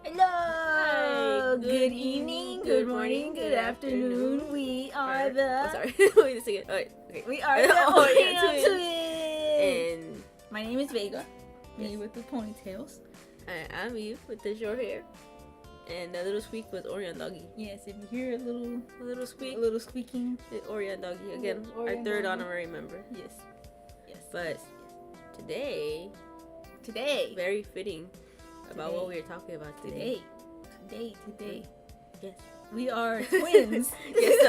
Hello! Hi. Good evening, good morning, good afternoon. We are the... sorry. Wait a second. Alright, okay. We are the Orion Orion Twins. Twins! And My name is Vega. Me Yes. with the ponytails. I'm Eve with the short hair. And the little squeak was Orion Doggy. Yes, if you hear a little squeak, little squeaking. it's Orion Doggy. Again, Orion our third Doggy. honorary member. Yes. Yes. But today, Today. very fitting about Today. what we are talking about today. Today. Yes. We are twins. We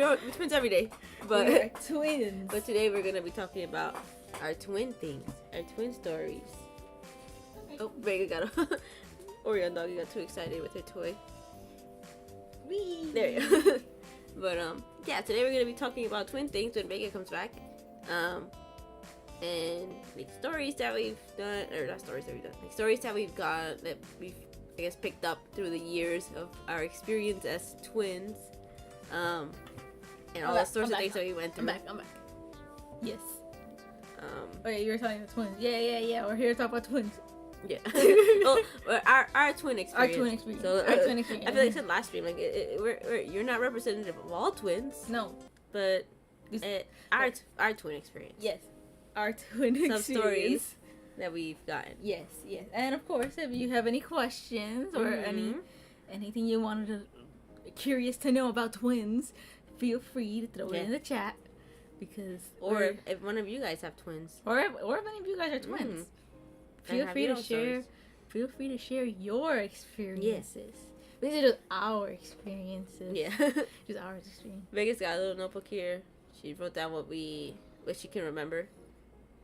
are twins every day. But we are twins. But today we're gonna be talking about our twin things, our twin stories. Oh, Vega got a Orion Doggy got too excited with her toy. Whee! There you go. But yeah, today we're gonna be talking about twin things when Vega comes back. And like stories that we've done, or not stories that we've done, like stories that we've got that we've I guess picked up through the years of our experience as twins. And all the sorts of things that we went through. I'm back. Yes. Oh yeah, you were talking about twins. Yeah. We're here to talk about twins. Yeah. Well, our twin experience. Our twin experience. So, Our twin experience. I feel like I said last stream, like you're not representative of all twins, No. but our twin experience. Yes. Our twin Some experience. stories that we've gotten. Yes. And of course, if you have any questions or anything you wanted to curious to know about twins, feel free to throw it in the chat because Or if one of you guys have twins. or if any of you guys are twins. Feel free to share. Feel free to share your experiences. These are just our experiences. Yeah. Just our experience. Vegas got a little notebook here. She wrote down what she can remember.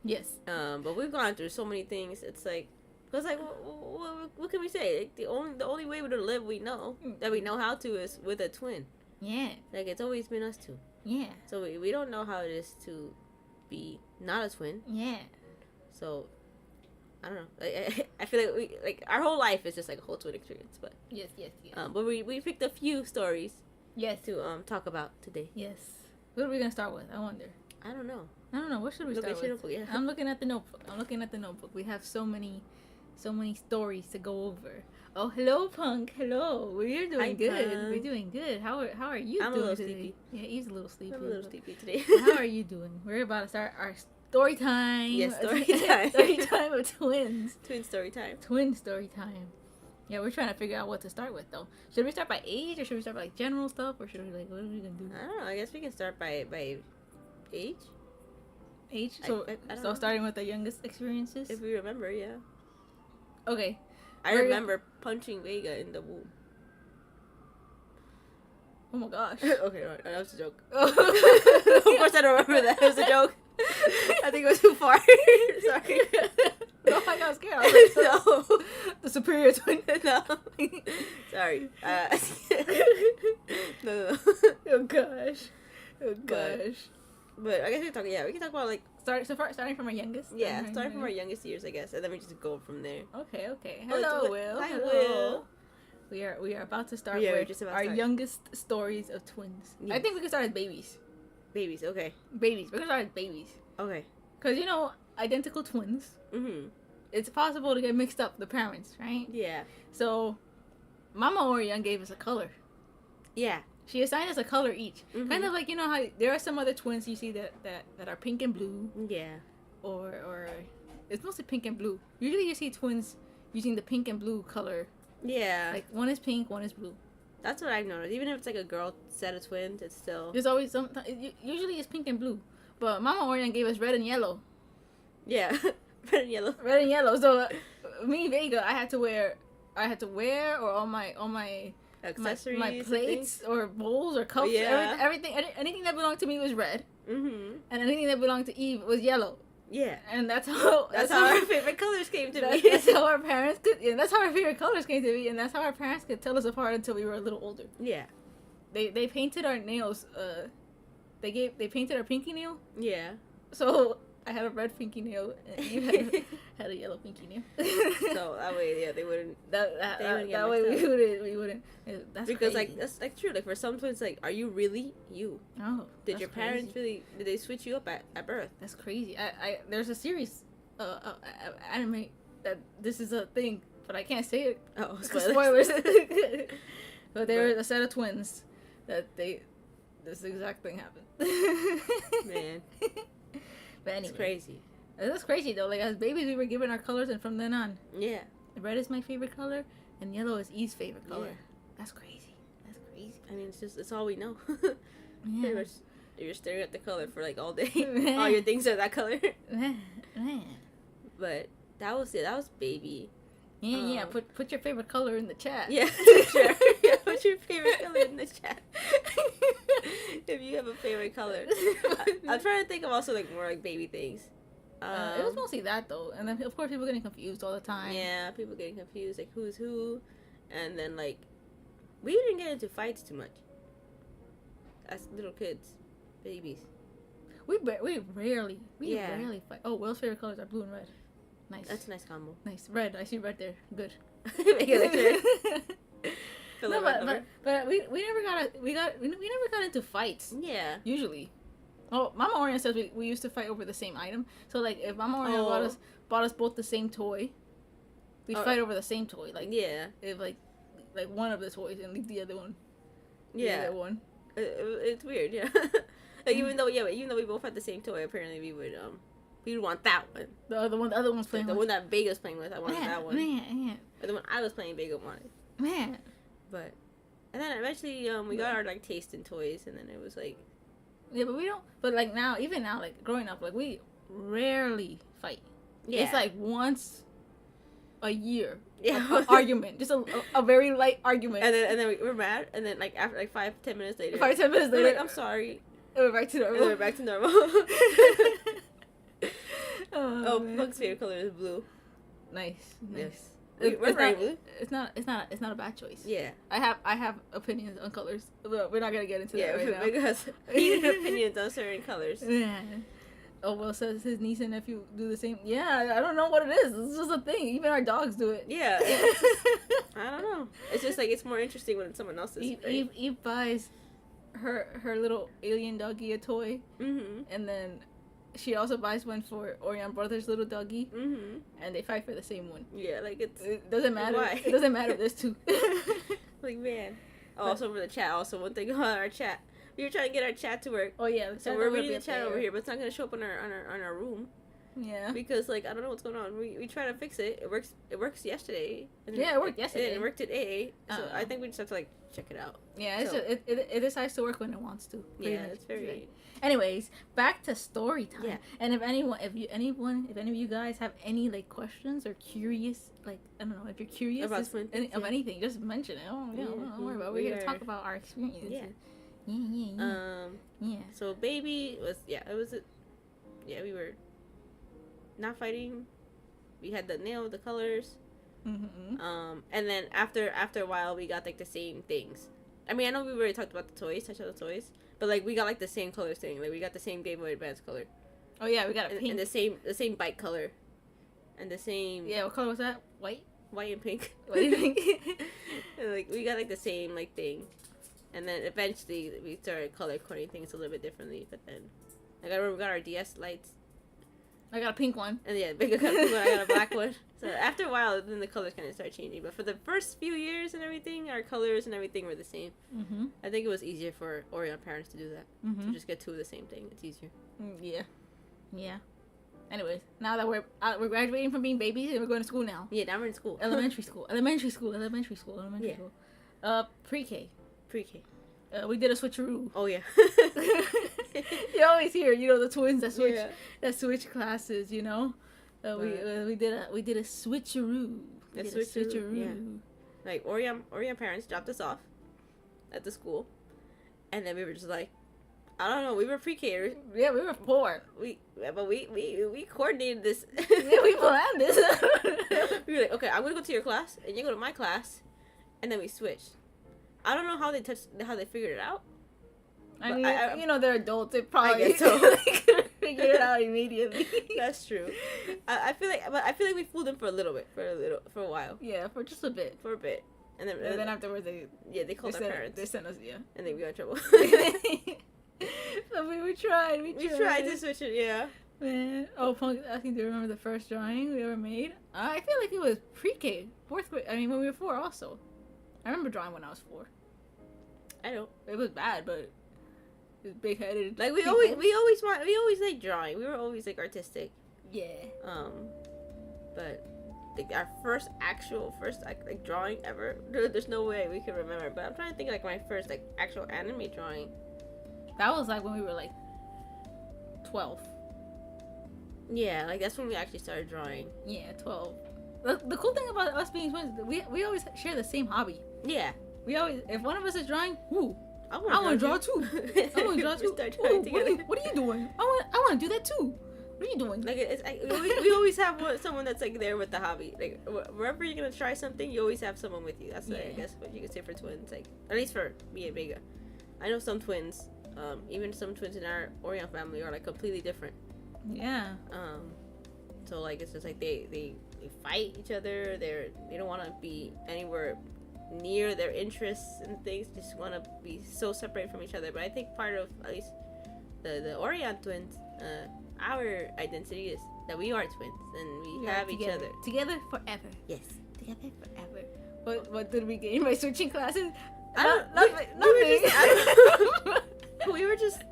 Yes. But we've gone through so many things. It's like, cause like, what can we say? Like, the only way to live we know that we know how to is with a twin. Yeah. Like it's always been us two. Yeah. So we don't know how it is to be not a twin. Yeah. So I don't know. I feel like our whole life is just like a whole twin experience. But Yes. but we picked a few stories Yes. to talk about today. Yes. What are we gonna start with? I wonder. I don't know. What should we Look start at your with? notebook, yeah. I'm looking at the notebook. We have so many stories to go over. Oh, hello, Punk. Hello. We're doing Hi, good. Punk. We're doing good. How are you I'm a doing little today? sleepy. Yeah, he's a little sleepy. I'm a little sleepy today. How are you doing? We're about to start our story time. Yes, story time. Story time of twins. Twin story time. Twin story time. Yeah, we're trying to figure out what to start with though. Should we start by age or should we start by like general stuff or should we what are we gonna do? I don't know. I guess we can start by age. Age? So I don't so know. starting with the youngest experiences? If we remember, yeah. Okay. I remember punching Vega in the womb. Oh my gosh. Okay, no, that was a joke. Of course I don't remember that. It was a joke. I think it was too far. Sorry. No, I got scared. I was like, No. The superior twin. No. Sorry. No. Oh gosh. Oh gosh. But I guess we can talk about like Starting from our youngest. starting from our youngest years, I guess, and then we just go from there. Okay. Oh, Hello, Will. Hi, Hello. Will. We are about to start We are with just about to our start. youngest stories of twins. I Yes. think we can start as babies. Babies, okay. We're gonna start as babies. Okay. Cause identical twins. Mhm. It's possible to get mixed up the parents, right? Yeah. So, Mama Orion gave us a color. Yeah. She assigned us a color each. Mhm. Kind of like how there are some other twins you see that are pink and blue, Yeah. or it's mostly pink and blue. Usually you see twins using the pink and blue color. Yeah. Like one is pink, one is blue. That's what I've noticed. Even if it's like a girl set of twins, it's still There's always usually it's pink and blue, but Mama Orion gave us red and yellow. yeah. Red and yellow. Red and yellow. So me Vega, I had to wear or all my Accessories. my and plates or bowls or cups. Yeah. Anything that belonged to me was red, things. Mhm. and anything that belonged to Eve was yellow. Yeah. And that's how our favorite colors came to be. That's how our parents could. Yeah, that's how our favorite colors came to be, and that's how our parents could tell us apart until we were a little older. Yeah. They painted our nails. They painted our pinky nail. Yeah. So I had a red pinky nail, and you had a yellow pinky nail. So that way, yeah, they wouldn't. that wouldn't get that way mixed we wouldn't. That's because crazy. like that's like true. Like for some twins, like, are you really you? Oh, Did that's your parents crazy. did they switch you up at birth? That's crazy. I there's a series, anime that this is a thing, but I can't say it. Oh, Spoilers. But there was a set of twins that this exact thing happened. Man. But anyway. It's crazy. That's crazy though. Like as babies, we were given our colors, and from then on, Yeah. red is my favorite color, and yellow is Eve's favorite color. Yeah. That's crazy. That's crazy. I mean, it's all we know. Yeah. Pretty much, you're staring at the color for like all day. All your things are that color. Man. But that was it. That was baby. Yeah. Put your favorite color in the chat. Yeah, sure. Yeah, what's your favorite color in the chat? If you have a favorite color. I'm trying to think of also like more like baby things. It was mostly that though, and then of course people getting confused all the time. Yeah, people getting confused like who's who, and then like we didn't get into fights too much as little kids, babies. We rarely Yeah. fight. Oh, Will's favorite colors are blue and red. Nice. That's a nice combo. Nice. Red. I see red there. Good. Make it like No, but we never got into fights. Yeah. Usually. Oh, Mama Orion says we used to fight over the same item. So like if Mama Orion bought us both the same toy, we'd fight over the same toy. Like yeah. if like one of the toys and leave the other one. Yeah. The other one. It's weird, yeah. Like even though we both had the same toy, apparently we would want that one. The other one's playing the with. one that Vega's playing with, I wanted that one. Man. But the one I was playing, Vega wanted. Man. But and then eventually we got our like taste in toys, and then it was like. Yeah, but we don't. But like now, even now, like growing up, like we rarely fight. Yeah. It's like once a year. Yeah. An argument, just a very light argument. And then we're mad, and then like after like 5-10 minutes later. 5-10 minutes we're later, like, I'm sorry. And we're back to normal. And we're back to normal. Oh, Pug's favorite color is blue. Nice. Yes. It's We're not, blue. it's not a bad choice. Yeah. I have opinions on colors, but we're not gonna get into that right now. Because heated opinions on certain colors. Yeah. Oh, Will says his niece and nephew do the same. Yeah, I don't know what it is. It's just a thing. Even our dogs do it. Yeah. I don't know. It's just like it's more interesting when it's someone else's. Eve buys her little alien doggy a toy, and then she also buys one for Orion Brothers' little doggy, and they fight for the same one. Yeah, like it doesn't matter. Why? It doesn't matter. There's two. Like man. Also for the chat. Also one thing about our chat. We were trying to get our chat to work. Oh yeah. So we're reading the chat over here, but it's not gonna show up on our room. Yeah. Because like I don't know what's going on. We try to fix it. It works yesterday. Yeah, it worked yesterday. It worked today. So I think we just have to like check it out. Yeah, it's just, it decides to work when it wants to. Yeah, it's very. Anyways, back to story time. Yeah. And if any of you guys have any like questions or curious, like I don't know, if you're curious about of anything, just mention it. Don't worry about it. We're here to talk about our experiences. Yeah. Yeah. So baby was we were not fighting. We had the nail, the colors. And then after a while we got like the same things. I mean, I know we already talked about the toys, touch on the toys, but like we got like the same colors thing. Like we got the same Game Boy Advance color. Oh yeah, we got a pink. And the same bike color. And the same. Yeah, what color was that? White and pink. White and pink. And like we got like the same like thing. And then eventually we started color coding things a little bit differently. But then, like I remember we got our DS lights. I got a pink one. And yeah, I got a black one. So after a while, then the colors kind of started changing. But for the first few years and everything, our colors and everything were the same. I think it was easier for Orion parents to do that. To just get two of the same thing. It's easier. Yeah. Anyways, now that we're graduating from being babies and we're going to school now. Yeah, now we're in school. Elementary school. Pre-K. We did a switcheroo. Oh yeah. You always hear, the twins that switch classes. We did a switcheroo. Yeah. Like Orion parents dropped us off at the school, and then we were just like, I don't know. We were pre-K. Yeah, we were poor. We coordinated this. Yeah, we planned this. We were like, okay, I'm gonna go to your class, and you go to my class, and then we switched. I don't know how they figured it out. I mean, they're adults. They probably I guess so. figured it out immediately. That's true. I feel like we fooled them for a while. Yeah, for just a bit. And then afterwards they called our parents. They sent us And then we got in trouble. So we tried. We tried to switch it, yeah. Man. Oh, Punk asking, do you remember the first drawing we ever made? I feel like it was pre-K, 4th grade. I mean, when we were 4 also. I remember drawing when I was 4. I don't. It was bad, but it was big-headed. Like we always like drawing. We were always like artistic. Yeah. But like our first like drawing ever. There's no way we can remember. But I'm trying to think like my first like actual anime drawing. That was like when we were like 12. Yeah, like that's when we actually started drawing. Yeah, 12. The cool thing about us being twins, we always share the same hobby. Yeah. We always, if one of us is drawing, ooh, I want to draw too. I want to draw too. Start drawing together. What are you doing? I want to do that too. What are you doing? Like we always have someone that's like there with the hobby. Like wherever you're gonna try something, you always have someone with you. That's like, I guess what you could say for twins. Like at least for me and Vega, I know some twins. Even some twins in our Orion family are like completely different. Yeah. So like it's just like they fight each other. They don't want to be anywhere near their interests and things. Just want to be so separate from each other. But I think part of at least the Orion twins, our identity is that we are twins and we have each other together forever. Yes, together forever. What did we gain by switching classes? Nothing. We were just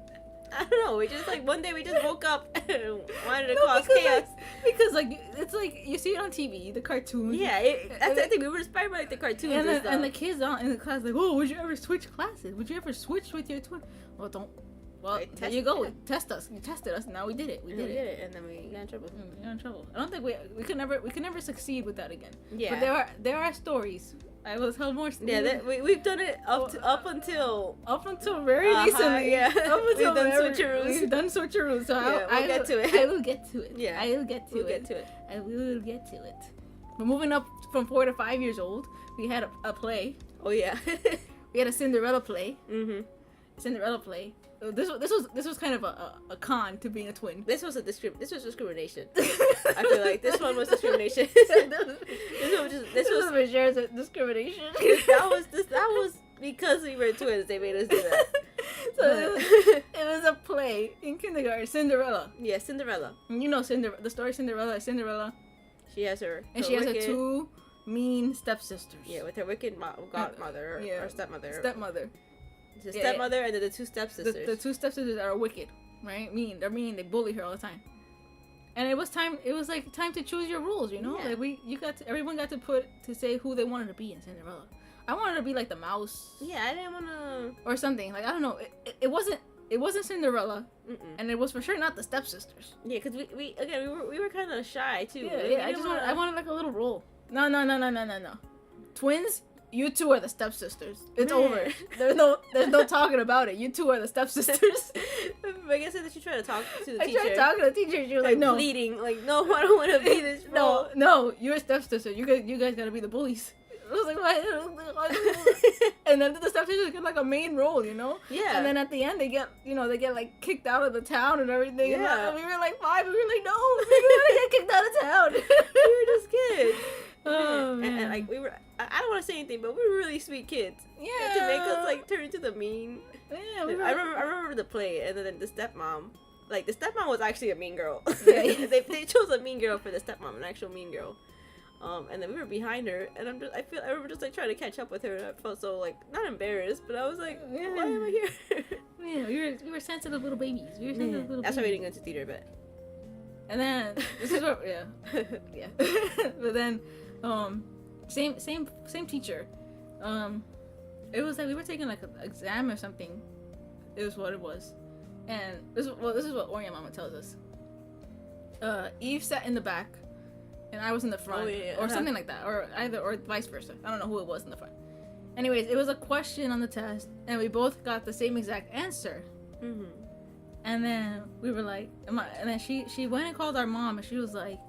I don't know. We just like one day we just woke up and wanted to cause chaos. Because like it's like you see it on TV, the cartoons. Yeah, that's the thing. We were inspired by like the cartoons and the kids in the class like, oh, would you ever switch classes? Would you ever switch with your twin? Well, don't. Well, there you go. Yeah. Test us. You tested us. Now we did it. We did it, and then we got in trouble. We got in trouble. I don't think we could never succeed with that again. Yeah. But there are stories. I will tell more. Yeah, we've done it up until very recently. Yeah, up until we've done switcheroos. We've done switcheroos. So we'll get to it. I will get to it. Yeah, I will get to it. I will get to it. But moving up from 4 to 5 years old, we had a play. Oh yeah. We had a Cinderella play. Mm-hmm. Cinderella play. This was kind of a con to being a twin. This was discrimination. I feel like this one was discrimination. this was for sure discrimination. that was because we were twins. They made us do that. So it was a play in kindergarten. Cinderella. Yeah, Cinderella. You know the story Cinderella. Cinderella. She has her two mean stepsisters. Yeah, with her wicked godmother or stepmother. Stepmother. The stepmother and then the two stepsisters. The two stepsisters are wicked, right? They're mean. They bully her all the time. And it was time. It was like time to choose your rules, you know. Yeah. Like everyone got to say who they wanted to be in Cinderella. I wanted to be like the mouse. Yeah, I didn't want to. Or something like I don't know. It wasn't Cinderella, and it was for sure not the stepsisters. Yeah, because we were kind of shy too. Yeah, I wanted like a little role. No. Twins. You two are the stepsisters. It's over. There's no talking about it. You two are the stepsisters. I guess that you try to talk to the teacher. I tried talking to the teacher. She was like, no. Pleading. Like, no, I don't want to be this role. No, you're a stepsister. You guys gotta be the bullies. I was like, what? And then the stepsisters get like a main role, you know? Yeah. And then at the end, they get like kicked out of the town and everything. Yeah. And we were like 5. We were like, no, we're gonna get kicked out of town. We were just kids. Oh, man. And like we were, I don't want to say anything, but we were really sweet kids. Yeah. To make us like turn into the mean. Yeah. I remember the play, and then the stepmom. Like the stepmom was actually a mean girl. Yeah. they chose a mean girl for the stepmom, an actual mean girl. And then we were behind her, and I remember just like trying to catch up with her, and I felt so like not embarrassed, but I was like, why am I here? Yeah, we were sensitive little babies. That's why we didn't go to theater, but. And then this is what yeah. But then same teacher. It was like we were taking like an exam or something. It was what it was. And this is what Orion Mama tells us. Eve sat in the back and I was in the front, or something like that, or vice versa. I don't know who it was in the front. Anyways, it was a question on the test, and we both got the same exact answer. Mm-hmm. And then we were like, and then she went and called our mom, and she was like,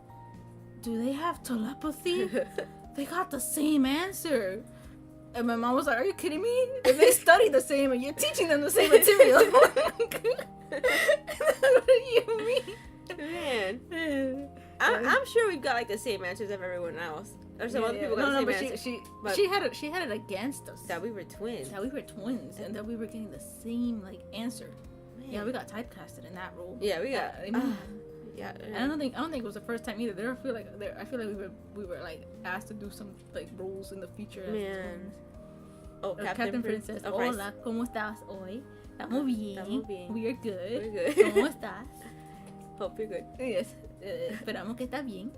"Do they have telepathy? They got the same answer." And my mom was like, "Are you kidding me? If they study the same and you're teaching them the same material." What do you mean? Man. I'm sure we've got like the same answers as everyone else. Or some other people got the same answer. But she had it against us. That we were twins. And that we were getting the same like answer. Man. Yeah, we got typecasted in that role. Yeah, we got. Yeah. And I don't think it was the first time either. I feel like we were like asked to do some like roles in the future. Man. Oh, Captain Princess. Oh, Hola, ¿cómo estás hoy? Estamos bien. We are good. We're good. ¿Cómo estás? Hope you're good. Yes. Esperamos que está bien.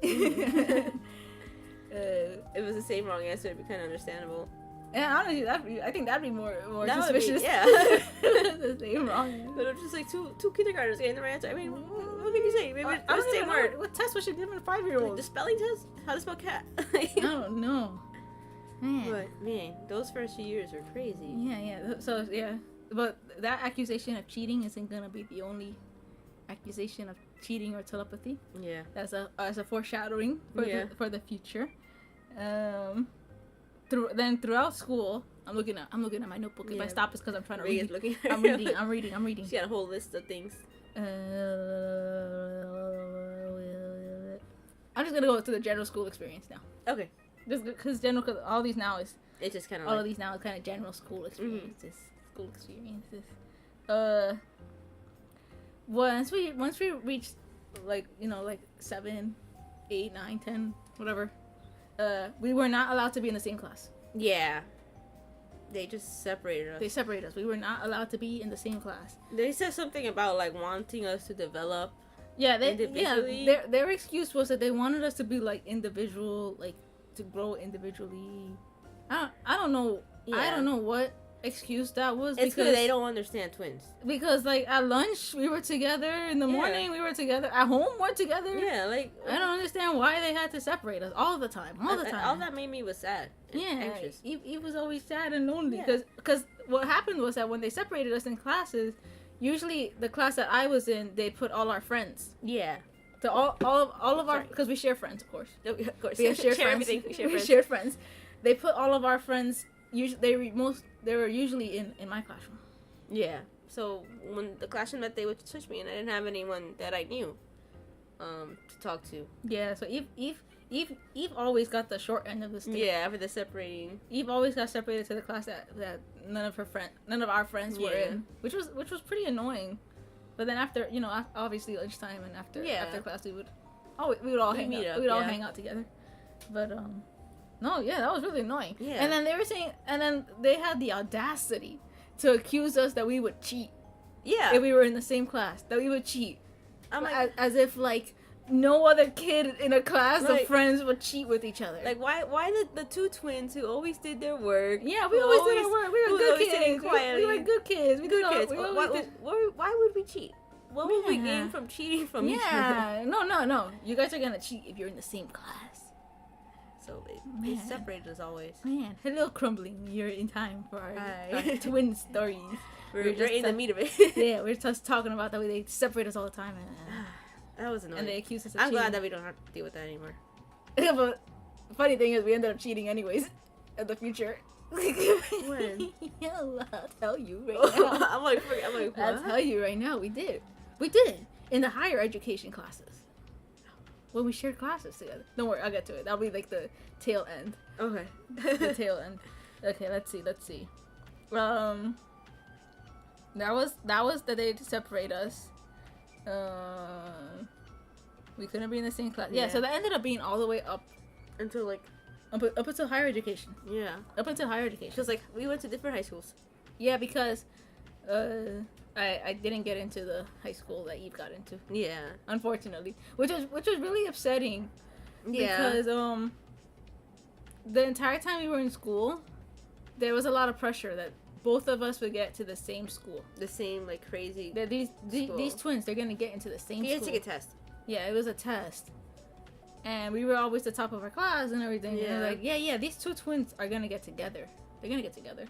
It was the same wrong answer. It'd be kind of understandable. Yeah, honestly, I think that'd be more That would be, suspicious. yeah. The same wrong. But I'm just like two kindergartners getting the right answer. I mean, what can you say? Maybe I the don't same even know word. what test was she giving a Like 5-year-old? the spelling test? How to spell cat? I don't know. Man. But man, those first few years are crazy. Yeah. So yeah, but that accusation of cheating isn't gonna be the only accusation of cheating or telepathy. Yeah. That's as a foreshadowing for the future. Throughout school, I'm looking at my notebook. If I stop, it's because I'm trying to read. Looking I'm reading. She got a whole list of things. I'm just gonna go to the general school experience now. Okay. Just because all these now is It's just kind of all like, of these now is kind of general school experiences. School experiences. Once we reached like 7, 8, 9, 10, whatever, we were not allowed to be in the same class. yeah. They just separated us. They separated us. We were not allowed to be in the same class. They said something about like wanting us to develop. Individually. Their excuse was that they wanted us to be like individual, like to grow individually. I don't know. Yeah. I don't know what excuse that was. It's because they don't understand twins. Because like at lunch we were together, in the morning we were together, at home we're together. Yeah, like I don't understand why they had to separate us all the time. All that made me was sad. And anxious. Eve was always sad and lonely Yeah. because what happened was that when they separated us in classes, usually the class that I was in, they put all our friends. Yeah. So all of our, because we share friends, of course. Of course. We share friends. Everything. We share friends. They put all of our friends. Usually, they were usually in my classroom. Yeah. So when the classroom that they would switch me in, I didn't have anyone that I knew, to talk to. Yeah. So Eve always got the short end of the stick. Yeah. After the separating. Eve always got separated to the class that none of our friends were in, which was pretty annoying. But then after, obviously lunchtime and after class, we would all hang out. We would all hang out together. But that was really annoying. Yeah. And then they had the audacity to accuse us that we would cheat. Yeah. If we were in the same class, that we would cheat. I'm like, as if like no other kid in a class of friends would cheat with each other. like why the two twins who always did their work? Yeah, we always did our work. We were good kids. We were good kids. We good kids. Why would we cheat? What would we gain from cheating from each other? No. You guys are gonna cheat if you're in the same class. So they separated us always. Man, hello, crumbling. You're in time for our twin stories. We're in the meat of it. Yeah, we're just talking about the way they separate us all the time. That was annoying. And they accuse us of I'm cheating. glad that we don't have to deal with that anymore. Yeah, but the funny thing is we ended up cheating anyways in the future. When? I'll tell you right now. I'm like, what? I'll tell you right now, we did in the higher education classes when we shared classes together. Don't worry, I'll get to it. That'll be like the tail end. Okay. The tail end. Okay, let's see. That was the day to separate us. We couldn't be in the same class. Yeah, so that ended up being all the way up until like up until higher education. Yeah. Up until higher education. Because like we went to different high schools. Yeah, because I didn't get into the high school that Eve got into. Yeah. Unfortunately, which was really upsetting. Yeah. Because the entire time we were in school, there was a lot of pressure that both of us would get to the same school. The same like crazy. That these twins, they're gonna get into the same school. We had to take a test. Yeah, it was a test. And we were always the top of our class and everything. Yeah. And like, these two twins are gonna get together. They're gonna get together.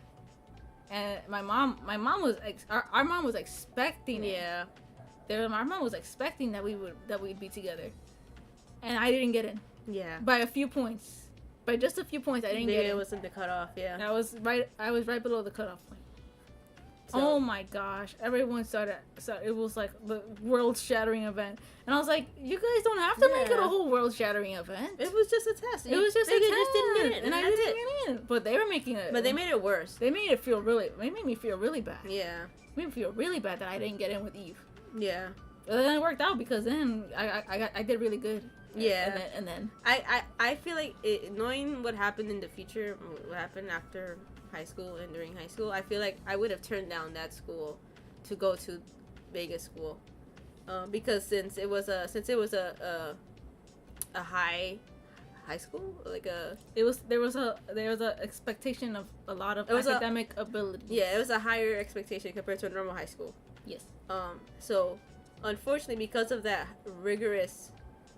And my mom was our mom was expecting it. Yeah. My mom was expecting that we'd be together. And I didn't get in. Yeah. By a few points. By just a few points, I didn't get in. It wasn't the cutoff. Yeah. I was right below the cutoff point. So, oh my gosh! Everyone started. So it was like the world-shattering event, and I was like, "You guys don't have to make it a whole world-shattering event. It was just a test. It was just a test. Just didn't get it, and I didn't get in. But they were making it. But they made it worse. They made me feel really bad. Yeah. Made me feel really bad that I didn't get in with Eve. Yeah. But then it worked out because then I did really good. Yeah. And then I feel like knowing what happened in the future, what happened after high school and during high school, I feel like I would have turned down that school to go to Vega school, because since it was a high school, like there was a expectation of a lot of academic ability. Yeah, it was a higher expectation compared to a normal high school. Yes. So unfortunately, because of that rigorous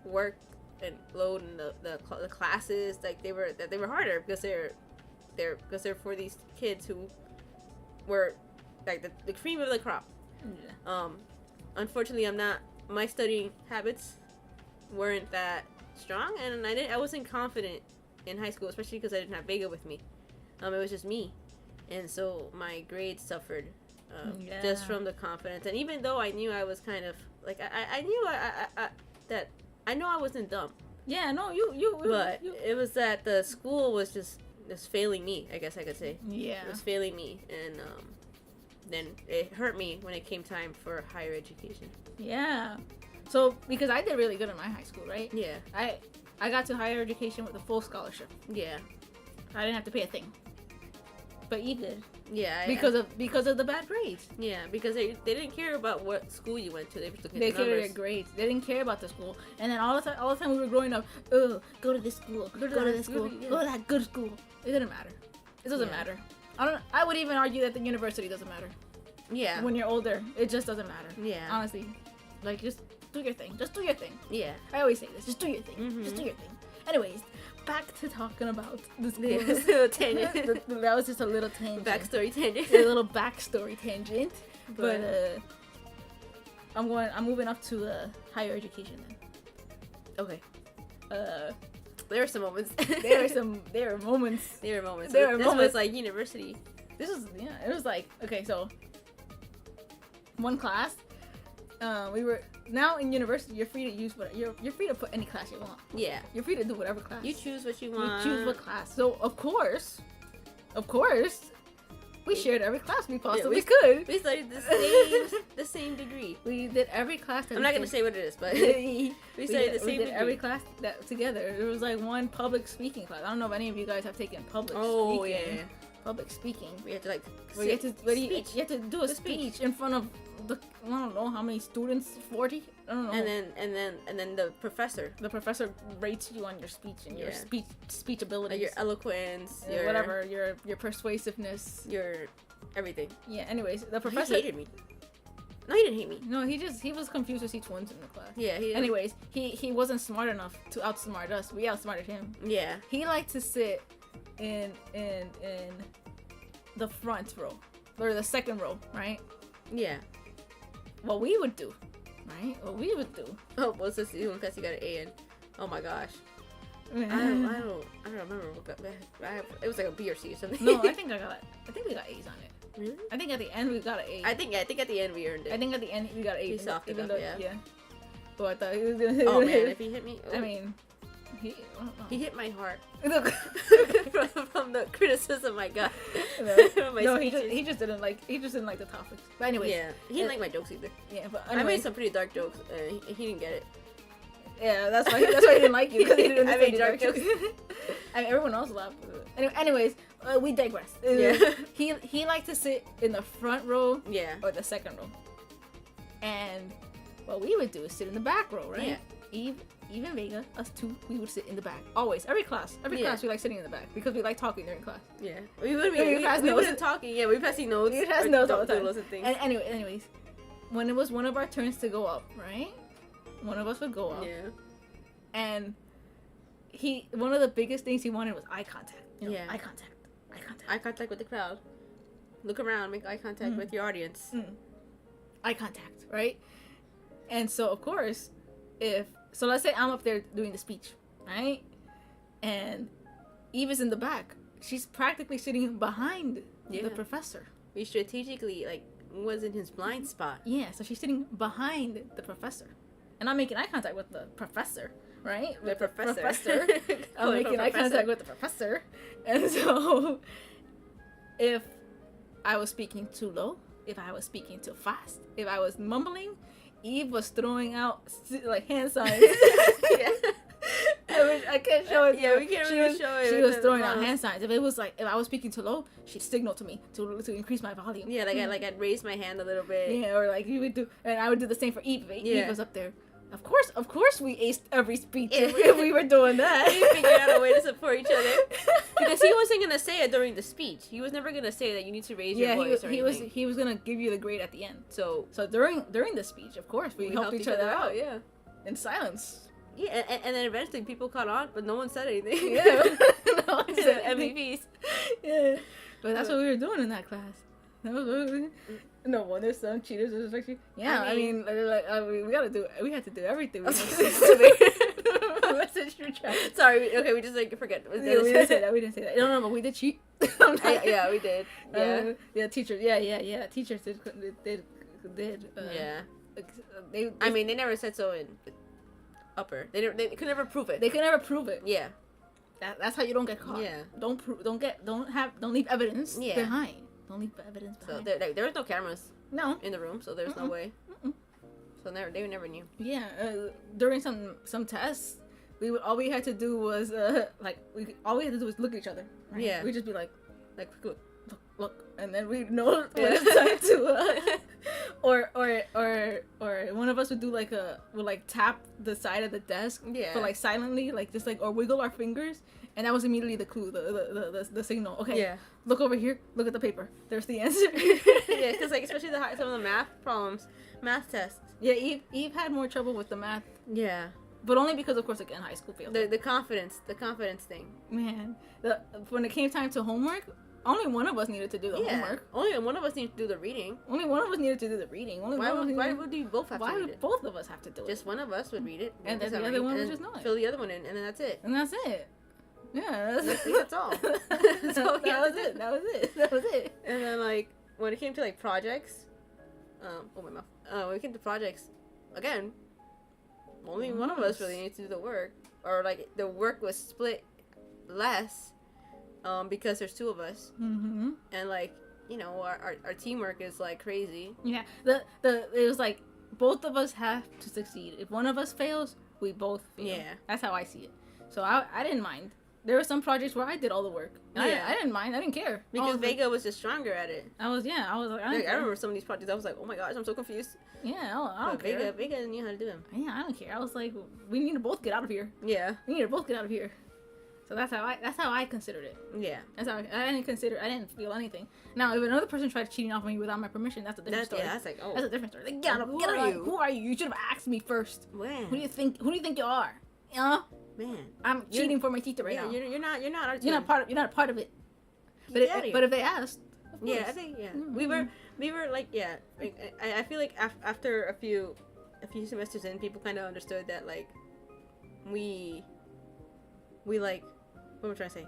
work and load and the classes, like they were harder because they're for these kids who were like the cream of the crop. Yeah. Unfortunately, my studying habits weren't that strong, and I wasn't confident in high school, especially because I didn't have Vega with me. It was just me, and so my grades suffered just from the confidence. And even though I knew I was kind of like I knew that I know I wasn't dumb. Yeah, no, but it was that the school was just failing me, I guess I could say. Yeah. It was failing me, and then it hurt me when it came time for higher education. Yeah. So, because I did really good in my high school, right? Yeah. I got to higher education with a full scholarship. Yeah. I didn't have to pay a thing. But you did. Yeah. Because of the bad grades. Yeah, because they didn't care about what school you went to. They were looking at the numbers. Cared their grades. They didn't care about the school. And then all the time we were growing up, oh, go to this school, go to this school, go to that good school. It didn't matter. It doesn't matter. I would even argue that the university doesn't matter. Yeah. When you're older, it just doesn't matter. Yeah. Honestly, like just do your thing. Just do your thing. Yeah. I always say this. Just do your thing. Mm-hmm. Just do your thing. Anyways, back to talking about the school. Little tangent. That was just a little tangent. Backstory tangent. A little backstory tangent. But I'm moving up to higher education then. Okay. There are some moments. There were moments. This was like university. It was like, okay, so one class, we were now in university. You're free to use you're free to put any class you want. Yeah, you're free to do whatever class you choose. What you want. You choose what class. So of course, we shared every class we possibly could. We studied the same degree. We did every class. I'm not gonna say what it is, but we studied the same degree. We did every class that together. There was like one public speaking class. I don't know if any of you guys have taken public. Oh speaking. Yeah. Public speaking. We have to like. You have to do a speech in front of I don't know how many students. 40. I don't know. And then the professor. The professor rates you on your speech and your speech abilities. Your eloquence. Your whatever. Your persuasiveness. Your everything. Yeah. Anyways, the professor he hated me. No, he didn't hate me. No, he was confused to see twins in the class. Yeah. Anyways, he wasn't smart enough to outsmart us. We outsmarted him. Yeah. He liked to sit in the front row or the second row, right? Yeah. What we would do, right? Oh, what's this? Because you got an A in. Oh my gosh. I don't remember what got. It was like a B or C or something. No, I think we got A's on it. Really? I think at the end we got an A. I think at the end we earned it. I think at the end we got an A. He softened even up, though, yeah. But I thought he was gonna. Oh man, if he hit me. I mean, he hit my heart. from the criticism I got. No, he just didn't like the topics. But anyway, yeah, he didn't like my jokes either. Yeah, but anyway. I made some pretty dark jokes. He didn't get it. Yeah, that's why he didn't like you, because he didn't I made dark jokes. I mean, everyone else laughed. Anyways, we digress. Yeah. He liked to sit in the front row. Yeah. Or the second row. And what we would do is sit in the back row, right? Yeah. Eve and Vega, us two, we would sit in the back. Always. Every class we like sitting in the back because we like talking during class. Yeah. We wasn't talking. Yeah, we passing notes. We pass notes all the time. Lots of things. And anyways, when it was one of our turns to go up, right? One of us would go up. Yeah. And one of the biggest things he wanted was eye contact. Yeah. Eye contact. Eye contact with the crowd. Look around, make eye contact with your audience. Eye contact, right? And so, of course, let's say I'm up there doing the speech, right? And Eve is in the back. She's practically sitting behind the professor. We strategically, was in his blind spot. Yeah, so she's sitting behind the professor. And I'm making eye contact with the professor, right? The professor. I'm making eye contact with the professor. And so, if I was speaking too low, if I was speaking too fast, if I was mumbling, Eve was throwing out like hand signs. Yeah. I can't show it. Yeah, we can't really show it. She was throwing out hand signs. If it was like if I was speaking too low, she'd signal to me to increase my volume. Yeah, I'd raise my hand a little bit. Yeah, or like you would do, and I would do the same for Eve. Eve Yeah. was up there. Of course, we aced every speech if we were doing that. We figured out a way to support each other because he wasn't gonna say it during the speech. He was never gonna say that you need to raise your voice. He was gonna give you the grade at the end. So during the speech, of course, we helped each other out. Yeah. In silence. Yeah, and then eventually people caught on, but no one said anything. Yeah. No one said MVPs. Yeah. But that's what we were doing in that class. That was what no wonder some cheaters are like, yeah, I mean we had to do everything. Message your chat. Sorry, okay, we just like forget. Yeah, we didn't say that. No, but we did cheat. Yeah, we did. Yeah. Yeah, teachers. Yeah. Teachers did. Yeah. They I mean, they never said so in upper. They could never prove it. They could never prove it. Yeah. That's how you don't get caught. Yeah. Don't leave evidence Yeah. behind. Don't leave evidence behind. So there was no cameras No. in the room, so there's no way. So they never knew. Yeah. During some tests, all we had to do was all we had to do was look at each other. Right? Yeah. We'd just be like look. and then we know when it's time to or one of us would do would tap the side of the desk, Yeah. but like silently, like just like or wiggle our fingers, and that was immediately the clue, the signal. Okay, Yeah. Look over here, look at the paper. There's the answer. Yeah, because like especially some of the math tests. Yeah, Eve had more trouble with the math, Yeah. but only because of course again high school failed. The confidence thing. Man, when it came time to homework, only one of us needed to do the homework. Only one of us needed to do the reading. Only one of us needed to do the reading. Why would you both have to Why read would it? both of us have to do it? Just one of us would read it, And then the other one would just know it. Fill the other one in, and then that's it. And that's it. Yeah, That's all. That was it. And then like when it came to like projects, my mouth. When it came to projects, again, only one of us really needed to do the work, or like the work was split less, because there's two of us, Mm-hmm. and like our teamwork is like crazy. Yeah, it was like both of us have to succeed. If one of us fails, we both fail. Yeah. That's how I see it. So I didn't mind. There were some projects where I did all the work. And Yeah. I didn't mind. I didn't care. Because Vega was just stronger at it. I was like, I Like, I remember some of these projects. I was like, oh my gosh, I'm so confused. Yeah, I don't But care. Vega knew how to do them. Yeah, I don't care. I was like, we need to both get out of here. Yeah. We need to both get out of here. So that's how I considered it. Yeah. That's how I didn't feel anything. Now, if another person tried cheating off on me without my permission, that's a different story. Yeah, that's like, oh. That's a different story. Like, get out. Who Get are out. you? Who are you? You should have asked me first. Man. Who do you think you are? Man. I'm cheating for my teacher right now. You're not our You're not a part of it. But if they asked, of course. yeah, I think Mm-hmm. we were like I feel like after a few semesters in, people kind of understood that like we like what am I trying to say?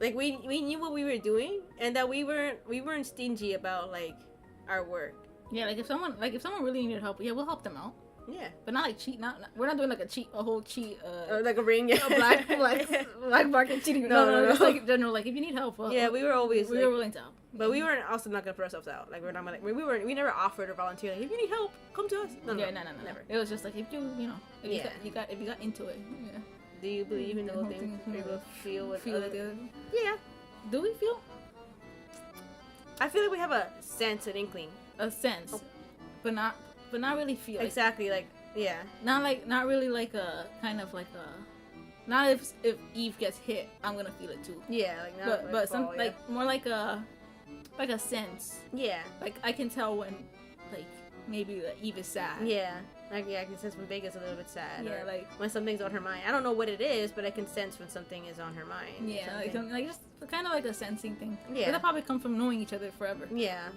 Like we knew what we were doing, and that we weren't stingy about like our work. Yeah, like if someone really needed help, yeah, we'll help them out. Yeah, But not like cheat. We're not doing like a whole cheat. like a ring. A black market cheating. No. Just like general. Like if you need help, Yeah, we were always we like, were willing to help. but we weren't also not gonna put ourselves out. Like we're not like we never offered or volunteered. Like if you need help, come to us. No, Never. It was just like if you if you got into it. Yeah. Do you believe in the whole thing? Where you feel what Feel other... like the other. Yeah, Do we feel I feel like we have a sense, an inkling. a sense, but not really feel. Like, Exactly, like yeah, not really like a kind of like a. Not if Eve gets hit, I'm gonna feel it too. yeah, like not But some fall, yeah. like more like a sense. yeah, Like I can tell when like maybe like Eve is sad. yeah, like yeah, I can sense when Vega's a little bit sad. Yeah, or like when something's on her mind. I don't know what it is, but I can sense when something is on her mind. yeah, like something like just kind of like a sensing thing. Yeah. But that probably comes from knowing each other forever. Yeah,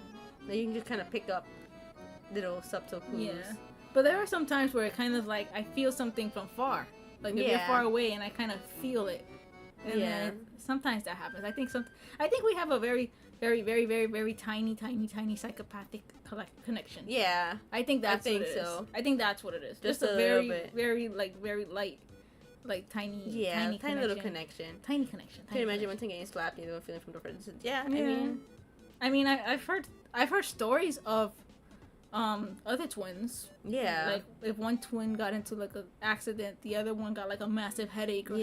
like you can just kind of pick up little subtle clues. Yeah. But there are some times where it kind of like I feel something from far. Like maybe Yeah. far away and I kind of feel it. And Yeah. then sometimes that happens. I think we have a very tiny psychopathic connection. Yeah, I think that's think what it is. so. I think that's what it is. Just Just a a little very bit. very light tiny yeah, tiny little connection. connection. Tiny connection. Can you imagine one thing getting slapped, you know, feeling from the friends? Yeah, Yeah. I mean, I've heard stories of other twins. Yeah. Like if one twin got into like an accident, the other one got like a massive headache or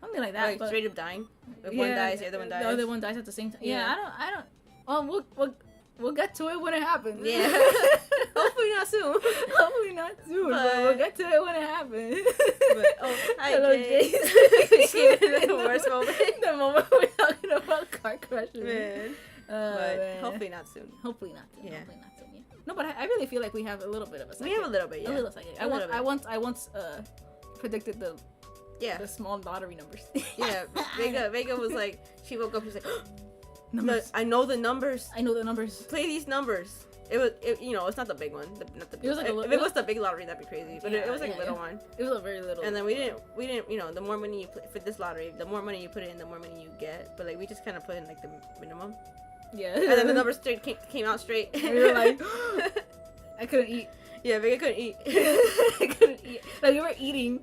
something like that. Like but, straight up dying. If one dies, the other one dies. The other one dies at the same time. Yeah, I don't. We'll get to it when it happens. Yeah. Hopefully not soon. Hopefully not soon. But we'll get to it when it happens. Hi, Hello, Jace. The worst moment. The moment we're talking about car crashes. Man. Man. Hopefully not soon. Hopefully not soon. Yeah. Hopefully not soon. Yeah. No, but I really feel like we have a little bit of a psychic. We have a little bit, yeah. A little psychic. I once predicted the small lottery numbers. Yeah. Vega was like, she woke up, she was like, numbers. I know the numbers. I know the numbers. Play these numbers. It's not the big one. It was like if it was the big lottery, that'd be crazy. But it was like a little one. It was a very little. And then we didn't, the more money you put for this lottery, the more money you put in, the more money you get. But like we just kind of put in like the minimum. Yeah. And then the numbers came out straight. We were like, I couldn't eat. Yeah, Vega couldn't eat. I couldn't eat. Like we were eating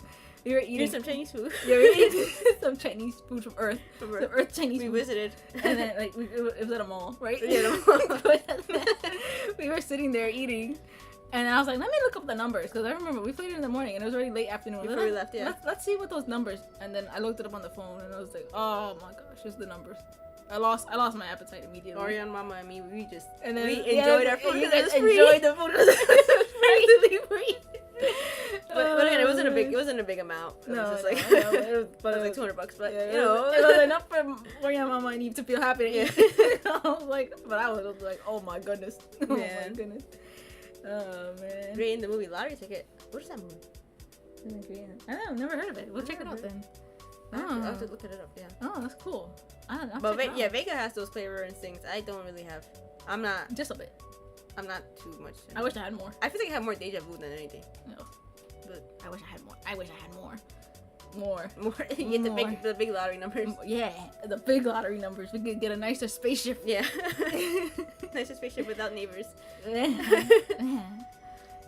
some Chinese food. Yeah, we were eating some Chinese food from Earth. Some Earth Chinese food. We visited. And then like it was at a mall, right? Yeah, the mall. We were sitting there eating, and I was like, let me look up the numbers, because I remember we played it in the morning and it was already late afternoon. Before we left, yeah. Let's see what those numbers. And then I looked it up on the phone and I was like, oh my gosh, it's the numbers. I lost my appetite immediately. Orion, Mama, and me, we enjoyed our food. You guys enjoyed the food. It was free. But again, it wasn't a big amount. It was just like it was like $200. But it was enough for Orion, Mama, and Eve to feel happy. Yeah. I was like, but I was like, oh my goodness. Oh my goodness. Oh man. Great, the movie Lottery Ticket. What is that movie? I don't know, never heard of it. We'll check it out then. I have to look it up. Yeah. Oh, that's cool. But Vega has those flavor instincts. I don't really have. I'm not. Just a bit. I'm not too much. I wish I had more. I feel like I have more deja vu than anything. No. But I wish I had more. I wish I had more. You get the big lottery numbers. Yeah, the big lottery numbers. We could get a nicer spaceship. Yeah. Nicer spaceship without neighbors.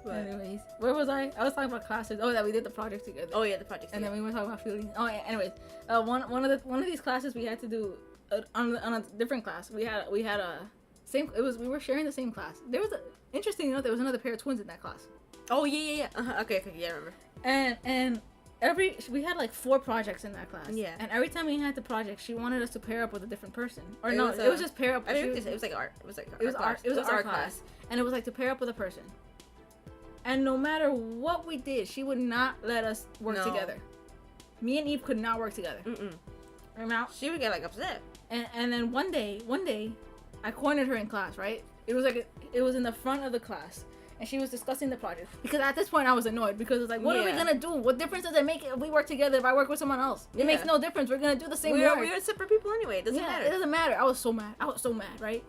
But anyways, where was I? I was talking about classes. Oh, that we did the project together. Oh yeah, the project. And then we were talking about feelings. Oh yeah. Anyways, one of these classes we had to do on a different class. We had a same. We were sharing the same class. There was interesting enough. There was another pair of twins in that class. Oh yeah. Okay, yeah, I remember. And we had like 4 projects in that class. Yeah. And every time we had the project, she wanted us to pair up with a different person. Or it was just pair up. I think it was like art. It was our class. And it was like to pair up with a person. And no matter what we did, she would not let us work together. Me and Eve could not work together. Remember? She would get like upset. And then one day, I cornered her in class. Right? It was in the front of the class, and she was discussing the project. Because at this point, I was annoyed because it's like, what are we gonna do? What difference does it make if we work together? If I work with someone else, it makes no difference. We're gonna do the same work. We're separate people anyway. It doesn't matter. It doesn't matter. I was so mad. Right?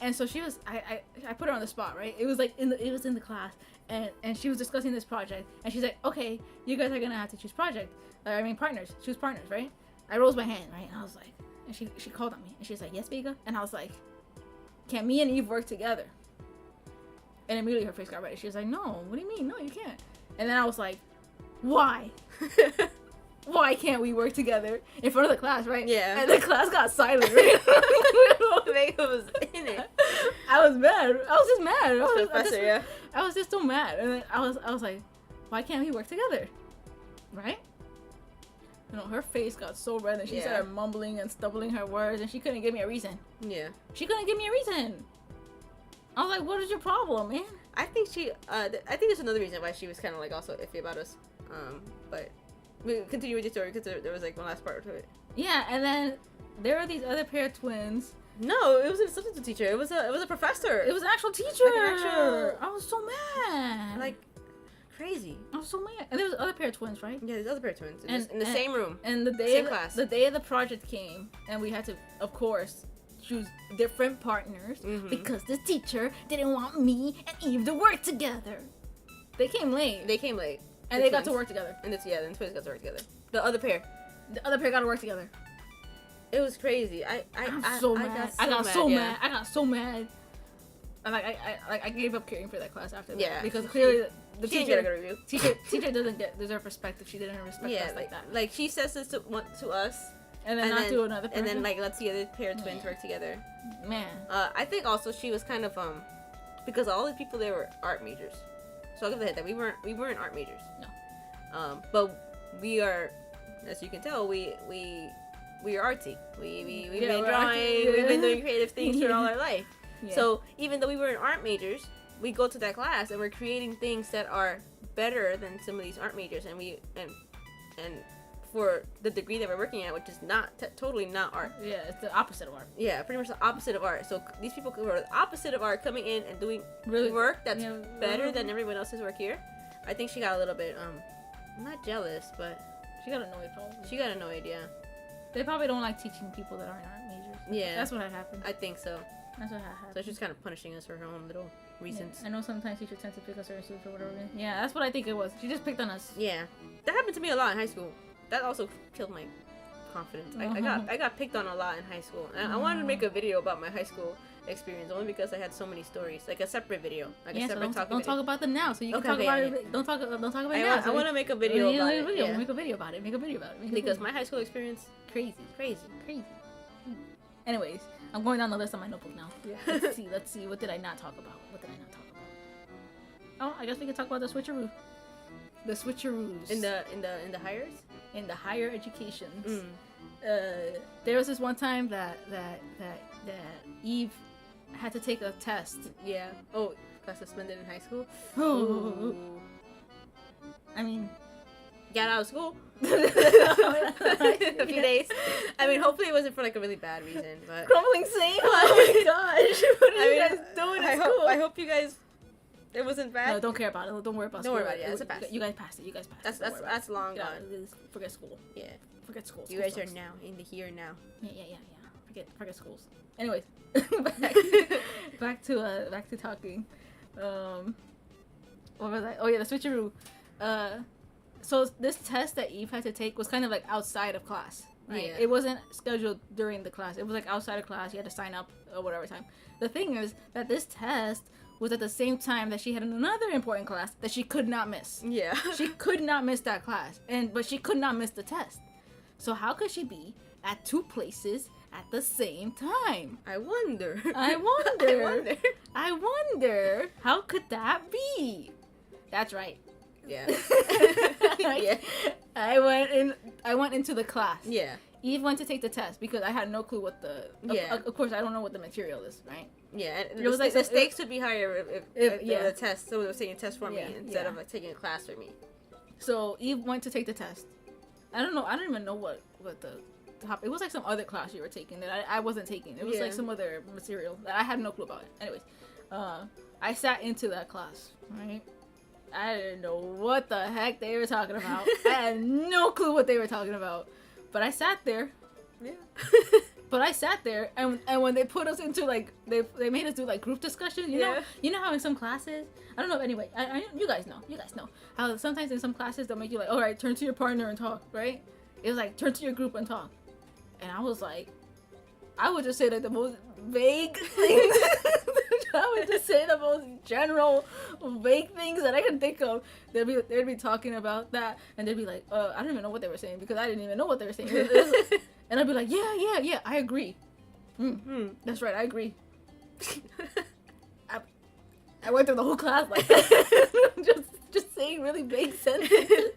And so she was. I put her on the spot. Right? It was like in the class. And she was discussing this project, and she's like, okay, you guys are gonna have to choose partners. Choose partners, right? I rose my hand, right? And I was like, and she called on me, and she's like, yes, Vega? And I was like, can me and Eve work together? And immediately her face got red. She was like, no, what do you mean? No, you can't. And then I was like, why? Why can't we work together in front of the class, right? Yeah. And the class got silent, right? Vega was in it. I was mad. I was just mad. Professor, I was just so mad. And then I was like, why can't we work together? Right? You know, her face got so red and she started mumbling and stumbling her words and she couldn't give me a reason. Yeah. She couldn't give me a reason. I was like, what is your problem, man? I think there's another reason why she was kind of like also iffy about us. But we continue with your story because there was like one last part to it. Yeah, and then there were these other pair of twins. No, it wasn't a substitute teacher. It was a professor. It was an actual teacher. Like an actual... I was so mad. Like crazy. I was so mad. And there was other pair of twins, right? Yeah, there's other pair of twins in the same room. And the day of the project came, and we had to, of course, choose different partners because the teacher didn't want me and Eve to work together. They came late. And they got to work together. And the twins got to work together. The other pair got to work together. It was crazy. I got so mad. I got so mad. And I gave up caring for that class after that. Yeah. Because clearly the teacher doesn't deserve respect if she didn't respect us like that. Like she says this to us. And then not to another person. And then like let's the other pair of twins work together. Man. I think also she was kind of because all the people there were art majors. So I'll give the head that we weren't art majors. No. But we are, as you can tell, we are artsy. We've been we're drawing. artsy. We've been doing creative things for all our life. Yeah. So even though we weren't art majors, we go to that class and we're creating things that are better than some of these art majors, and for the degree that we're working at, which is not totally not art. Yeah, it's the opposite of art. Yeah, pretty much the opposite of art. So these people who are the opposite of art coming in and doing Really work that's yeah, better than everyone else's work here. I think she got a little bit not jealous, but She got annoyed probably. she got annoyed. Yeah. They probably don't like teaching people that aren't art majors. Yeah. That's what had happened. I think so. That's what had happened. So she's kind of punishing us for her own little reasons. Yeah. I know sometimes teachers tend to pick us certain students or whatever. Yeah, that's what I think it was. She just picked on us. Yeah. That happened to me a lot in high school. That also killed my confidence. I got picked on a lot in high school. And I wanted to make a video about my high school experience only because I had so many stories, like a separate video, like a So separate don't talk about them now. So you can talk about it. Don't talk about it now. I want to make a video about it. Yeah. Make a video about it. Because my high school experience, crazy. Anyways, I'm going down the list on my notebook now. Yeah. Let's see. What did I not talk about? Oh, I guess we can talk about the switcheroo. The switcheroos in the hires, in the higher educations. Mm. There was this one time that Eve had to take a test. Yeah. Oh, got suspended in high school. Oh. I mean, got out of school. A few days. I mean, hopefully it wasn't for like a really bad reason, but crumbling same. Oh my gosh! What are you guys doing at school? I hope you guys. It wasn't bad. No, don't care about it. Don't worry about Don't school. worry about it. Yeah, it's a pass. You guys passed it. That's long Yeah, gone. forget school. Yeah. Forget school. You guys are now in the here now. Yeah. Forget schools. Anyways, back to talking. What was I? Oh yeah, the switcheroo. So this test that Eve had to take was kind of like outside of class. Right? Yeah. It wasn't scheduled during the class. It was like outside of class. You had to sign up or whatever time. The thing is that this test was at the same time that she had another important class that she could not miss. Yeah. She could not miss that class, but she could not miss the test. So how could she be at two places at the same time? I wonder. I wonder. How could that be? That's right. Yeah. Yeah. I went into the class. Yeah. Eve went to take the test because I had no clue what the. Yeah. Of course, I don't know what the material is, right? Yeah. And It was like the stakes would be higher if yeah. the test. Someone was taking a test for me instead yeah. of like taking a class for me. So Eve went to take the test. I don't know. I don't even know what the topic. It was like some other class you were taking that I wasn't taking. It was like some other material that I had no clue about it. Anyways, I sat into that class, right? I didn't know what the heck they were talking about. I had no clue what they were talking about. But I sat there. Yeah. But I sat there, and when they put us into like they made us do like group discussion. You know how in some classes, I don't know. Anyway, you guys know how sometimes in some classes they'll make you like, all right, turn to your partner and talk. Right? It was like turn to your group and talk, and I was like, I would just say like the most vague things. I would just say the most general, vague things that I can think of. They'd be talking about that, and they'd be like, I don't even know what they were saying because I didn't even know what they were saying. And I'd be like, yeah, I agree. That's right, I agree. I went through the whole class like that. just saying really vague sentences.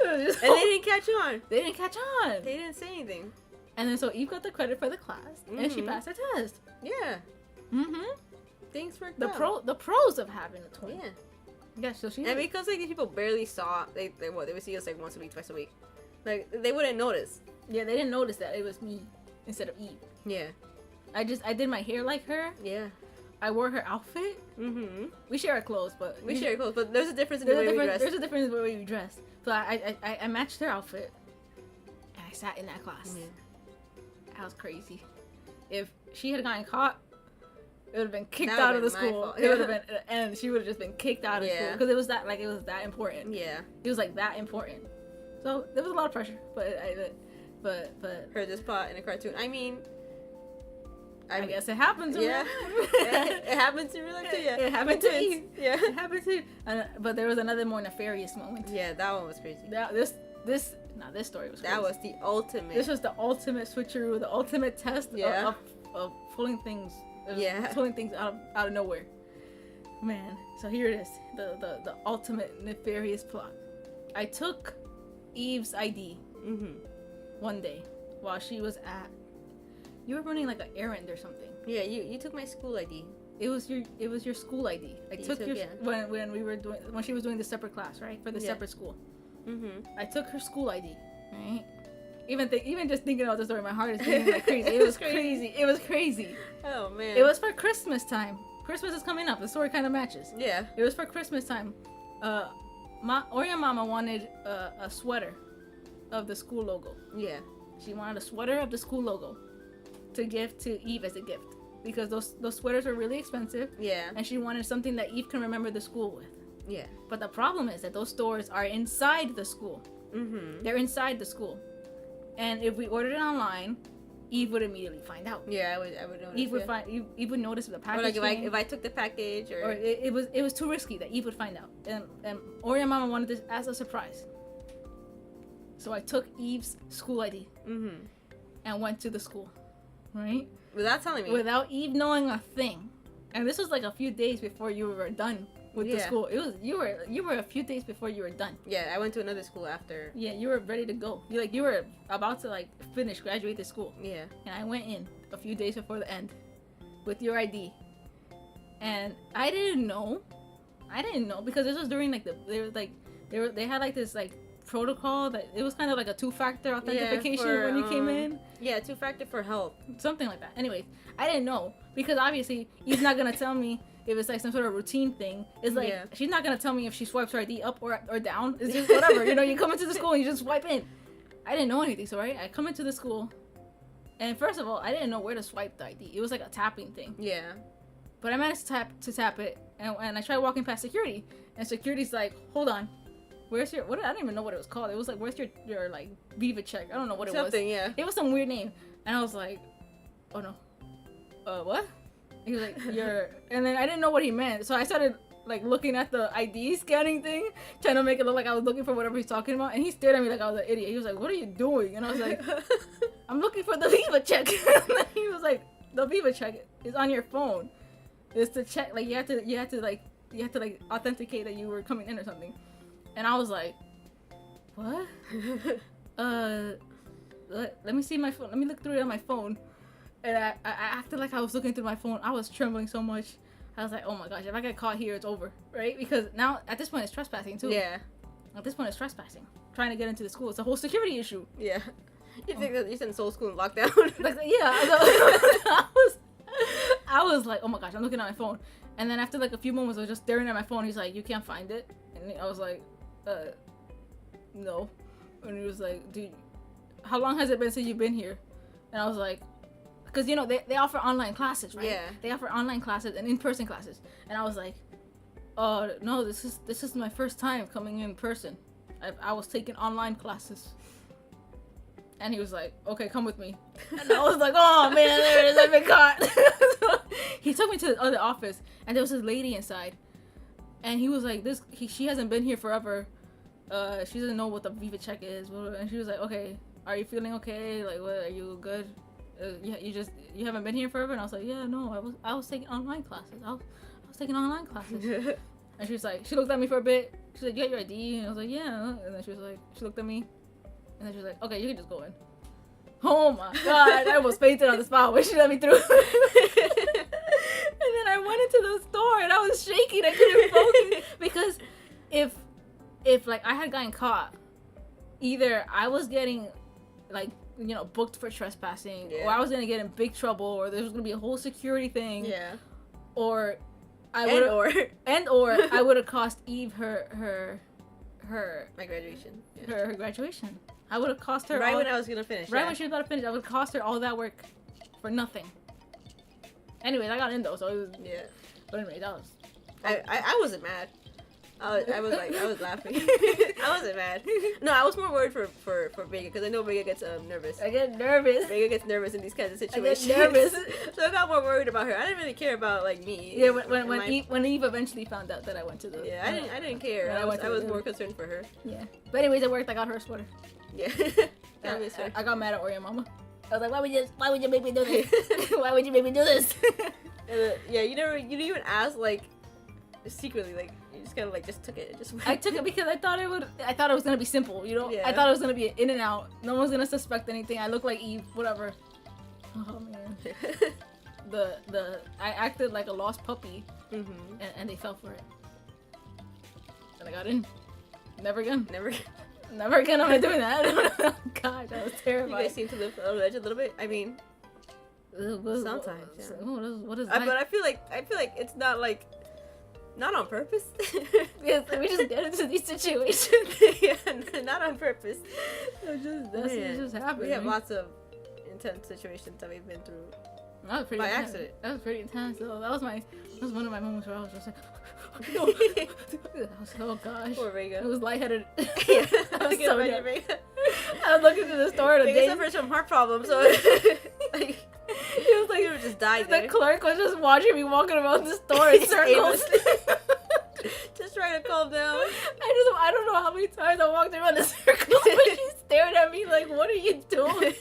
And they didn't catch on. They didn't catch on. They didn't say anything. And then so Eve got the credit for the class, and she passed her test. Yeah. Things worked out. The pros of having a twin. Yeah. Yeah, so she. And because like these people barely saw, they would see us like once a week, twice a week. Like they wouldn't notice. Yeah, they didn't notice that it was me instead of Eve. Yeah. I did my hair like her. Yeah. I wore her outfit. We share our clothes, but there's a difference in the way we dress. There's a difference in the way we dress. So I matched her outfit, and I sat in that class. Yeah. That was crazy. If she had gotten caught, it would have been kicked out of the school. It would have been, and she would have just been kicked out of school because it was that important. Yeah. It was like that important. So there was a lot of pressure, but heard this plot in a cartoon. I mean, I guess it happened to her. It happened to her like too. Yeah. It happened to Eve. Yeah. It happened to. But there was another more nefarious moment. Yeah, that one was crazy. This story was crazy. That was the ultimate. This was the ultimate switcheroo, the ultimate test of pulling things. Pulling things out of nowhere. Man, so here it is. The ultimate nefarious plot. I took Eve's ID one day while she was at... You were running like an errand or something. Yeah, you took my school ID. It was your school ID. I took your... Yeah. When she was doing the separate class, right? For the separate school. I took her school ID, right? Even just thinking about the story, my heart is beating like crazy. It was crazy. It was crazy. Oh, man. It was for Christmas time. Christmas is coming up. The story kind of matches. Yeah. It was for Christmas time. Orion Mama wanted a sweater of the school logo. Yeah. She wanted a sweater of the school logo to give to Eve as a gift because those sweaters were really expensive. Yeah. And she wanted something that Eve can remember the school with. Yeah. But the problem is that those stores are inside the school. They're inside the school. And if we ordered it online, Eve would immediately find out. Yeah, I would notice. Eve would notice the package. Or like if I took the package, or it was too risky that Eve would find out. And Orion Mama wanted this as a surprise. So I took Eve's school ID and went to the school, right? Without telling me. Without Eve knowing a thing. And this was like a few days before you were done with the school. It was you were a few days before you were done. Yeah, I went to another school after. Yeah, you were ready to go. You were about to like graduate the school. Yeah. And I went in a few days before the end with your ID. And I didn't know because this was during like they had like this like protocol that it was kind of like a 2-factor authentication when you came in. Yeah, 2-factor for help. Something like that. Anyways, I didn't know because obviously Eve's not gonna tell me if it's like some sort of routine thing. It's like she's not gonna tell me if she swipes her ID up or down. It's just whatever. You come into the school and you just swipe in. I didn't know anything, so right, I come into the school, and first of all, I didn't know where to swipe the ID. It was like a tapping thing. Yeah. But I managed to tap it, and I tried walking past security, and security's like, hold on, where's your I don't even know what it was called. It was like, where's your like Viva check? I don't know what it was. Something, yeah. It was some weird name, and I was like, oh no, what? He was like, and then I didn't know what he meant, so I started like looking at the ID scanning thing, trying to make it look like I was looking for whatever he's talking about, and he stared at me like I was an idiot. He was like, what are you doing? And I was like, I'm looking for the Viva check. And then he was like, the Viva check is on your phone. It's to check, like you have to authenticate that you were coming in or something. And I was like, what? Let me see my phone. Let me look through it on my phone. And I acted like I was looking through my phone. I was trembling so much. I was like, oh my gosh, if I get caught here, it's over, right? Because now, at this point, it's trespassing, too. Yeah. At this point, it's trespassing. Trying to get into the school. It's a whole security issue. Yeah. You think that you sent Soul School in lockdown? Yeah. I was like, oh my gosh, I'm looking at my phone. And then after like a few moments, I was just staring at my phone. He's like, you can't find it? And I was like, no. And he was like, dude, how long has it been since you've been here? And I was like, because they offer online classes, right? Yeah. They offer online classes and in-person classes, and I was like, oh no, this is my first time coming in person. I was taking online classes. And he was like, okay, come with me. And I was like, oh man, there it is, I've been caught. So he took me to the other office, and there was this lady inside, and he was like, she hasn't been here forever. She doesn't know what the Viva check is. And she was like, okay, are you feeling okay? Like, what, are you good? You haven't been here forever? And I was like, yeah, no, I was taking online classes. I was taking online classes. And she was like, she looked at me for a bit. She's like, you got your ID? And I was like, yeah. And then she looked at me, and then she was like, okay, you can just go in. Oh my god, I almost fainted on the spot when she let me through. And then I went into the store and I was shaking. I couldn't focus because if like I had gotten caught, either I was getting like booked for trespassing, or I was gonna get in big trouble, or there was gonna be a whole security thing, or I would have cost Eve her my graduation, her graduation. I would have cost her when I was gonna finish. When she was about to finish, I would cost her all that work for nothing. Anyways, I got in though, so it was, But anyway, that was. I wasn't mad. I was laughing. I wasn't mad. No, I was more worried for Vega, because I know Vega gets nervous. I get nervous. Vega gets nervous in these kinds of situations. I get nervous. So I got more worried about her. I didn't really care about like me. Yeah, when Eve eventually found out that I went to the. Yeah, I didn't care. I was more concerned for her. Yeah, but anyways, it worked. I got her a sweater. Yeah. I got mad at Orion Mama. I was like, why would you make me do this? Why would you make me do this? Yeah, you didn't even ask like secretly, like, you just kind of, like, just took it. Just I took it because I thought it was gonna be simple, you know? Yeah. I thought it was gonna be in and out. No one's gonna suspect anything. I look like Eve, whatever. Oh, man. I acted like a lost puppy, and they fell for it. And I got in. Never again. Never Again am I doing that. God, that was terrible. You guys seem to live on the edge a little bit. I mean, sometimes. Yeah. What is But that? I feel like it's not like, not on purpose. Yes, we just get into these situations. Yeah, not on purpose. It just happened. We have lots of intense situations that we've been through. That was pretty by intense. accident. That was pretty intense. That was one of my moments where I was just like, oh gosh. Poor Vega. It was lightheaded. Yeah, I was so young. Vega. I was looking to the store today. Vega suffers from heart problems, so like, It was like you just died the there. clerk was just watching me walking around the store in circles. Just trying to calm down. I don't know how many times I walked around the circles, but she stared at me like, "What are you doing?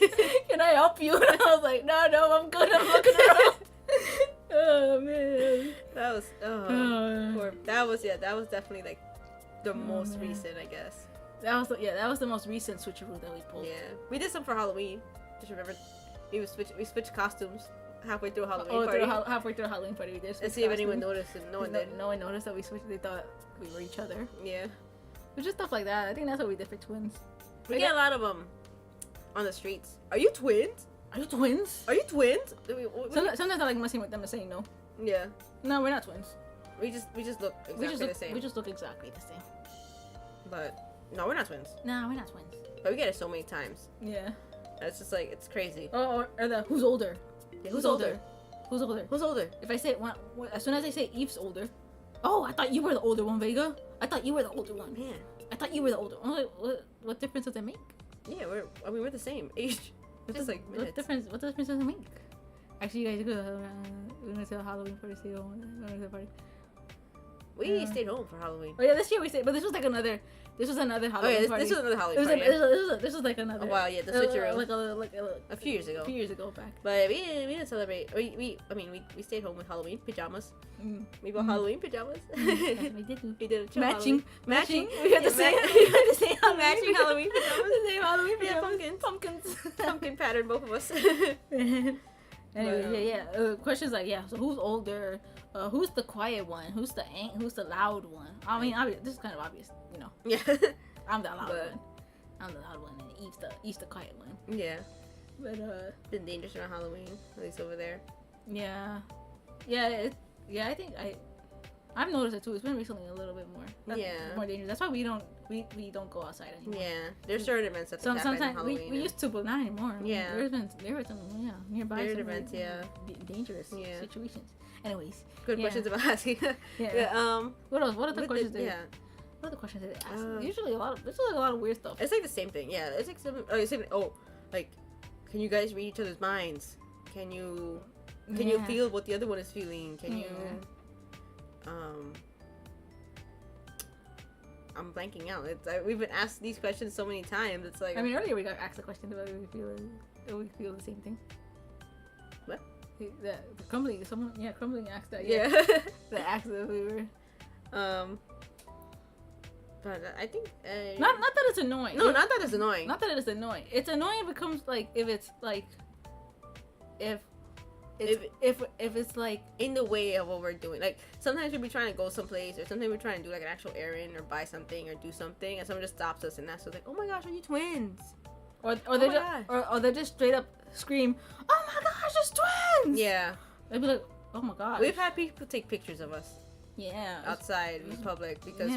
Can I help you?" And I was like, "No, I'm good. I'm looking around." Oh man, That was that was definitely like the most recent, I guess. That was the most recent switcheroo that we pulled. Yeah, we did some for Halloween. Just remember, we switched costumes halfway through a Halloween party. Halfway through a Halloween party, we did. Let's see if anyone noticed, and no one did. No one noticed that we switched. They thought we were each other. Yeah, It was just stuff like that. I think that's what we did for twins. we get a lot of them on the streets. Are you twins? Are you twins? Are you twins? Sometimes I like messing with them and saying no. Yeah. No, we're not twins. We just look exactly the same. We just look exactly the same. But no, we're not twins. No, we're not twins. But we get it so many times. Yeah. It's just like, it's crazy. Or the who's older? Yeah, who's older? Who's older? Who's older? If I say as soon as I say Eve's older. Oh, I thought you were the older one, Vega. I thought you were the older one. Man. I thought you were the older one. I'm like, what difference does it make? Yeah, we're the same age. It's just like minutes. What difference does it make? Actually, you guys go. We're gonna say a Halloween party. Stay home. We're gonna say a party. We stayed home for Halloween. Oh yeah, this year we stayed, but this was another Halloween party. This was another Halloween party. This was like another. Oh wow, yeah, the switcheroo. Like a few years ago. A few years ago back. But we didn't celebrate. We stayed home with Halloween pajamas. We bought Halloween pajamas. Yes, we did. We did a Matching. We had the same. Matching Halloween pajamas. The same Halloween Yeah, pajamas. pumpkins. Pumpkin pattern, both of us. Anyway, questions like, so who's older? Who's the quiet one? Who's the loud one? I mean, this is kind of obvious, you know. Yeah. I'm the loud one. I'm the loud one, and Eve's the quiet one. Yeah. But been dangerous around Halloween, at least over there. Yeah. I think I've noticed it too. It's been recently a little bit more. More dangerous. That's why we don't go outside anymore. Yeah. There's certain events that happen on sometimes Halloween. we used to, but not anymore. Yeah. There were some nearby Weird some events, dangerous situations. Anyways. Good questions about asking. What else? What other questions? Yeah. What other questions did they ask? Usually a lot of weird stuff. It's like the same thing. Yeah. It's like like, can you guys read each other's minds? Can you feel what the other one is feeling? Can you I'm blanking out. We've been asked these questions so many times. It's like, I mean, earlier we got asked a question about we feel the same thing. What? The crumbling. Crumbling asked that. Yeah. The asked that we were. But I think not that it's annoying. No, not that it's annoying. Not that it's annoying. It's annoying if it becomes like if it's like in the way of what we're doing. Like sometimes we'll be trying to go someplace, or sometimes we're trying to do like an actual errand or buy something or do something, and someone just stops us and asks us like, "Oh my gosh, are you twins?" Or they just straight up scream, "Oh my gosh, it's twins!" Yeah. They'd be like, "Oh my gosh." We've had people take pictures of us. Yeah. Outside in public because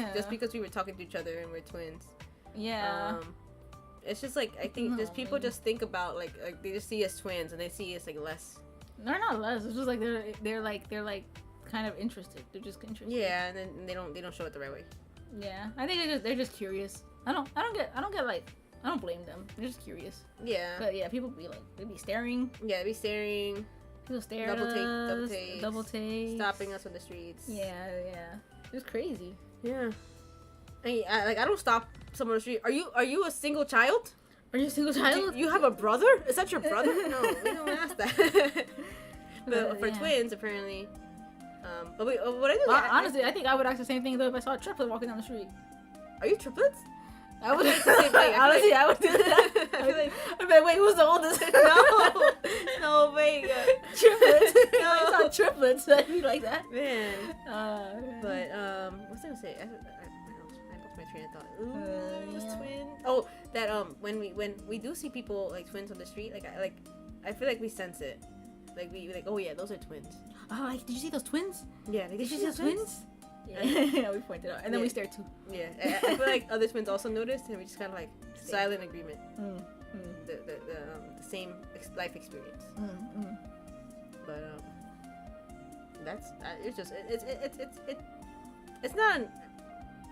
we were talking to each other and we're twins. Yeah. It's just like I think just people just think about like they just see us twins and they see us like less. They're not less. It's just like they're like kind of interested. They're just interested. Yeah, and then they don't show it the right way. Yeah, I think they're just curious. I don't blame them. They're just curious. Yeah. But yeah, people be like they be staring. Yeah, they be staring. People stare Double take. Stopping us on the streets. Yeah. It's crazy. Yeah. I don't stop someone on the street. Are you a single child? Are you a single child? Do you have a brother? Is that your brother? No, we don't ask that. But for twins, apparently, But what I do? Well, honestly, I think I would ask the same thing though if I saw a triplet walking down the street. Are you triplets? I would. Honestly, I would do that. I feel like I'd be like, wait, who's the oldest? no, Vega. Triplets. No. I saw triplets. I'd be like that. Man. Man. But what was I gonna say? I lost my train of thought. Ooh, yeah. twin. Oh, that when we do see people like twins on the street, I feel like we sense it. Like we like, oh yeah, those are twins. Oh, like, did you see those twins? Yeah, like, Did you see those twins? Yeah. Yeah, we pointed out, and then we Yeah. stared too. Yeah, I feel like other twins also noticed, and we just kind of like silent agreement. The same life experience. But that's it's just it's not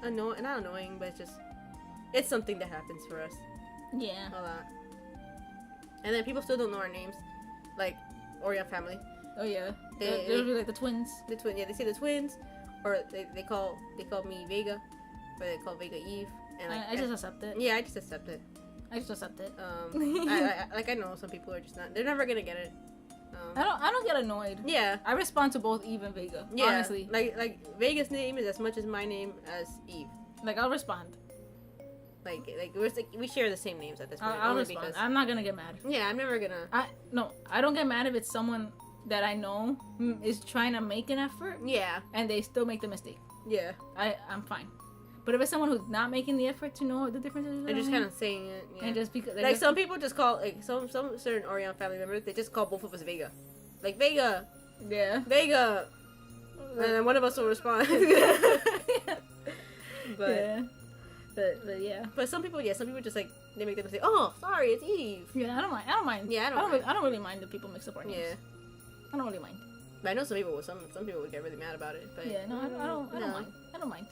annoying, but it's something that happens for us Yeah. a lot. And then people still don't know our names, like Orion family. Oh yeah. They- They'll be like the twins. The twin, yeah, they say the twins, or they call me Vega, or they call Vega Eve, and like I just accept it. yeah, I just accept it. I just accept it. I know some people are just not. They're never gonna get it. I don't get annoyed. Yeah. I respond to both Eve and Vega. Yeah. Honestly. Like Vega's name is as much as my name as Eve. Like I'll respond. Like we share the same names at this point. I'll only respond. because I'm not gonna get mad. yeah, I'm never gonna. I don't get mad if it's someone that I know is trying to make an effort Yeah. and they still make the mistake. Yeah. I'm fine. But if it's someone who's not making the effort to know the differences, They're just kind of saying it. Yeah. and just because like some people just call like some certain Orion family members, they just call both of us Vega. Like Vega, yeah. Vega, and then one of us will respond. But Yeah. But yeah. but some people just like they make them say, oh, sorry, it's Eve. Yeah, I don't mind. Yeah, I don't really mind if people mix up our names. Yeah. I don't really mind. But I know some people would get really mad about it. But Yeah, no, I don't no. mind. I don't mind.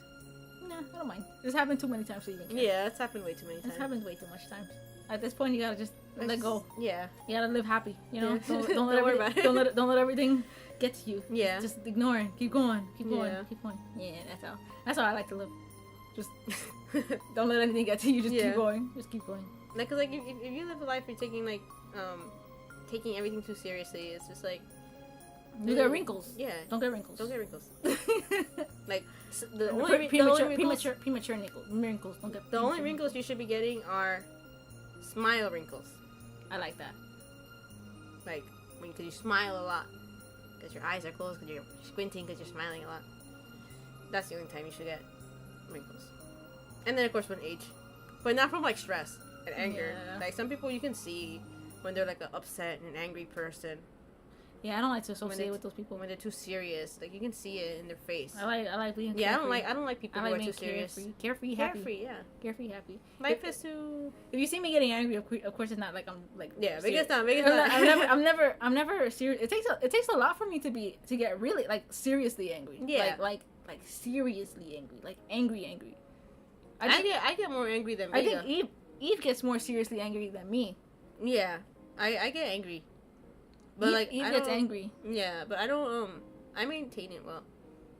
No, I don't mind. This happened too many times to even care. Yeah, it's happened way too many times. This happens way too much times. At this point, you gotta just let go. Yeah. You gotta live happy. You know, Yeah. don't let Don't worry everything, about it. don't let everything get to you. Yeah. Just ignore it. Keep going. Keep going. Yeah. Keep going. Yeah, that's how I like to live. Just don't let anything get to you. Just Yeah. keep going. Just keep going. Like, cause like if you live a life you're taking like taking everything too seriously, it's just like You get wrinkles. yeah. Don't get wrinkles. Don't get wrinkles. Like the premature, only wrinkles, premature wrinkles. Don't get the only premature wrinkles you should be getting are smile wrinkles. I like that. Like because you smile a lot, because your eyes are closed, because you're squinting, because you're smiling a lot. That's the only time you should get wrinkles. And then of course when age, but not from like stress and anger. Yeah. Like some people you can see when they're like an upset and angry person. Yeah, I don't like to associate with those people. When they're too serious, like you can see it in their face. I like being Yeah, carefree. I don't like people I who like are being too serious. carefree, happy. Carefree, yeah. Carefree, happy. Life is too. If you see me getting angry, of course it's not like I'm like. Yeah, serious. Vega's not. I'm never serious. It takes a lot for me to get really like seriously angry. Yeah. Like seriously angry. Like angry. I get more angry than I Vega. think Eve gets more seriously angry than me. Yeah, I get angry. But like Eve I gets don't- angry. Yeah, but I don't I maintain it well.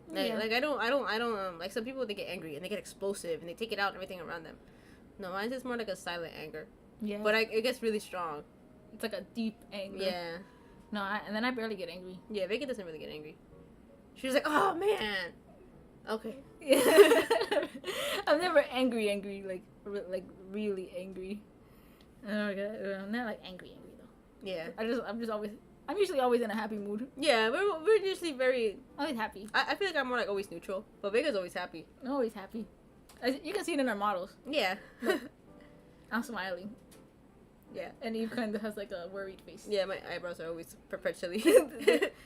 Like, Yeah. like I don't like some people they get angry and they get explosive and they take it out on everything around them. No, mine's just more like a silent anger. Yeah. But it gets really strong. It's like a deep anger. Yeah. No, and then I barely get angry. Yeah, Vega doesn't really get angry. She's like, oh man. Okay. I'm never angry, like really angry. I'm not like angry though. Yeah. I'm usually always in a happy mood. Yeah, we're usually very. Always happy. I feel like I'm more like always neutral, but Vega's always happy. I'm always happy. You can see it in our models. Yeah. I'm smiling. Yeah. And Eve kind of has like a worried face. Yeah, my eyebrows are always perpetually.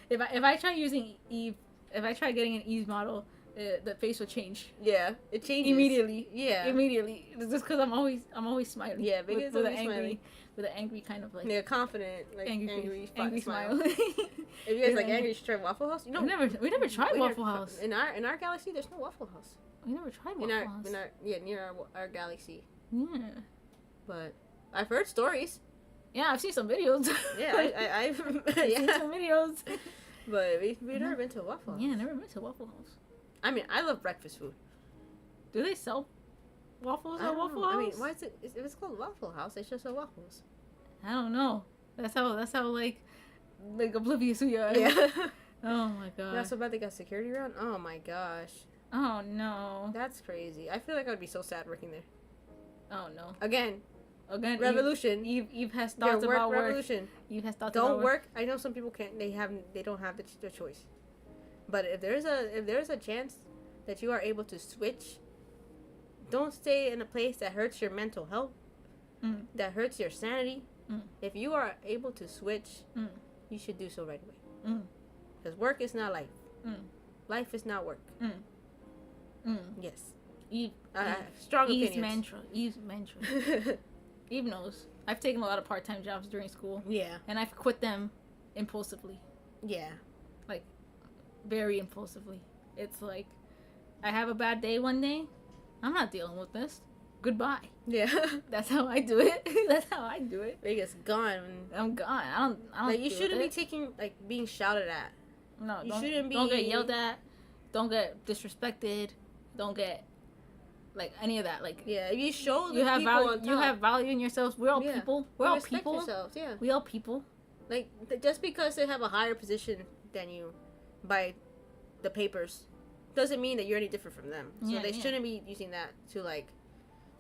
If I try using Eve, if I try getting an Eve model, the face will change. Yeah, it changes Immediately. Yeah. Immediately. It's just because I'm always smiling. Yeah, Vega's with always an angry, smiling. with an angry kind of like Yeah, confident, like angry smile. If you guys like angry, you should try Waffle House. You know, we never tried Waffle House. In our galaxy. There's no Waffle House. We never tried Waffle House. Near our galaxy. Yeah. But I've heard stories. Yeah, I've seen some videos. Yeah, I've seen some videos. But we've never been to a Waffle House. Yeah, never been to Waffle House. I mean, I love breakfast food. Do they sell waffles I at don't Waffle know. House? I mean, why is it? If it's called Waffle House, they should sell waffles. I don't know. That's how like oblivious we are. Yeah. Oh my god. That's so bad they got security around? Oh my gosh. Oh no. That's crazy. I feel like I would be so sad working there. Oh no. Again, revolution. Eve has thoughts work about revolution. work. Eve has thoughts Don't about work. I know some people can't. They don't have the choice. But if there's a chance that you are able to switch, don't stay in a place that hurts your mental health, that hurts your sanity. If you are able to switch, you should do so right away. Because work is not life. Life is not work. Yes. Eve, strong Eve's opinions. Eve's mantra. Eve knows. I've taken a lot of part-time jobs during school. Yeah. And I've quit them impulsively. Yeah. Like, very impulsively. It's like, I have a bad day one day. I'm not dealing with this. Goodbye. Yeah. That's how I do it. That's how I do it. Vegas gone. I'm gone. I don't like, you shouldn't be being shouted at. No, you shouldn't be. Don't get yelled at. Don't get disrespected. Don't get like any of that. Like, yeah, if you show the you have people value. on top, you have value in yourselves. We're all people. We're all respect people. yourselves, yeah. We all people. Like, just because they have a higher position than you by the papers doesn't mean that you're any different from them. So they shouldn't be using that to like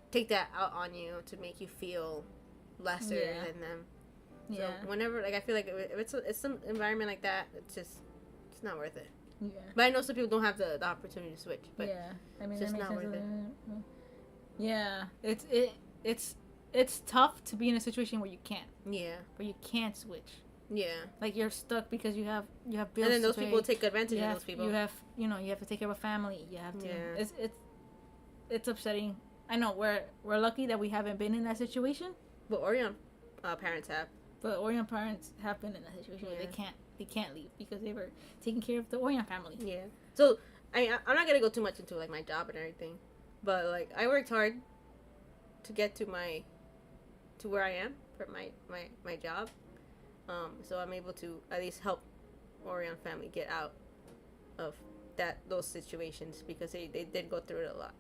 take that out on you to make you feel lesser than them. So whenever, like, I feel like if it's some environment like that, it's not worth it. Yeah. But I know some people don't have the opportunity to switch. But I mean, it's just not worth it. Yeah, it's tough to be in a situation where you can't. Yeah. Where you can't switch. Yeah. Like, you're stuck because you have bills. And then those to people pay. take advantage of those people. You have you have to take care of a family. You have to. Yeah. It's upsetting. I know we're lucky that we haven't been in that situation. But Orion parents have. But Orion parents have been in that situation where they can't leave because they were taking care of the Orion family. Yeah. So I'm not gonna go too much into like my job and everything, but like I worked hard to get to where I am for my job. So I'm able to at least help Orion family get out of those situations because they did go through it a lot.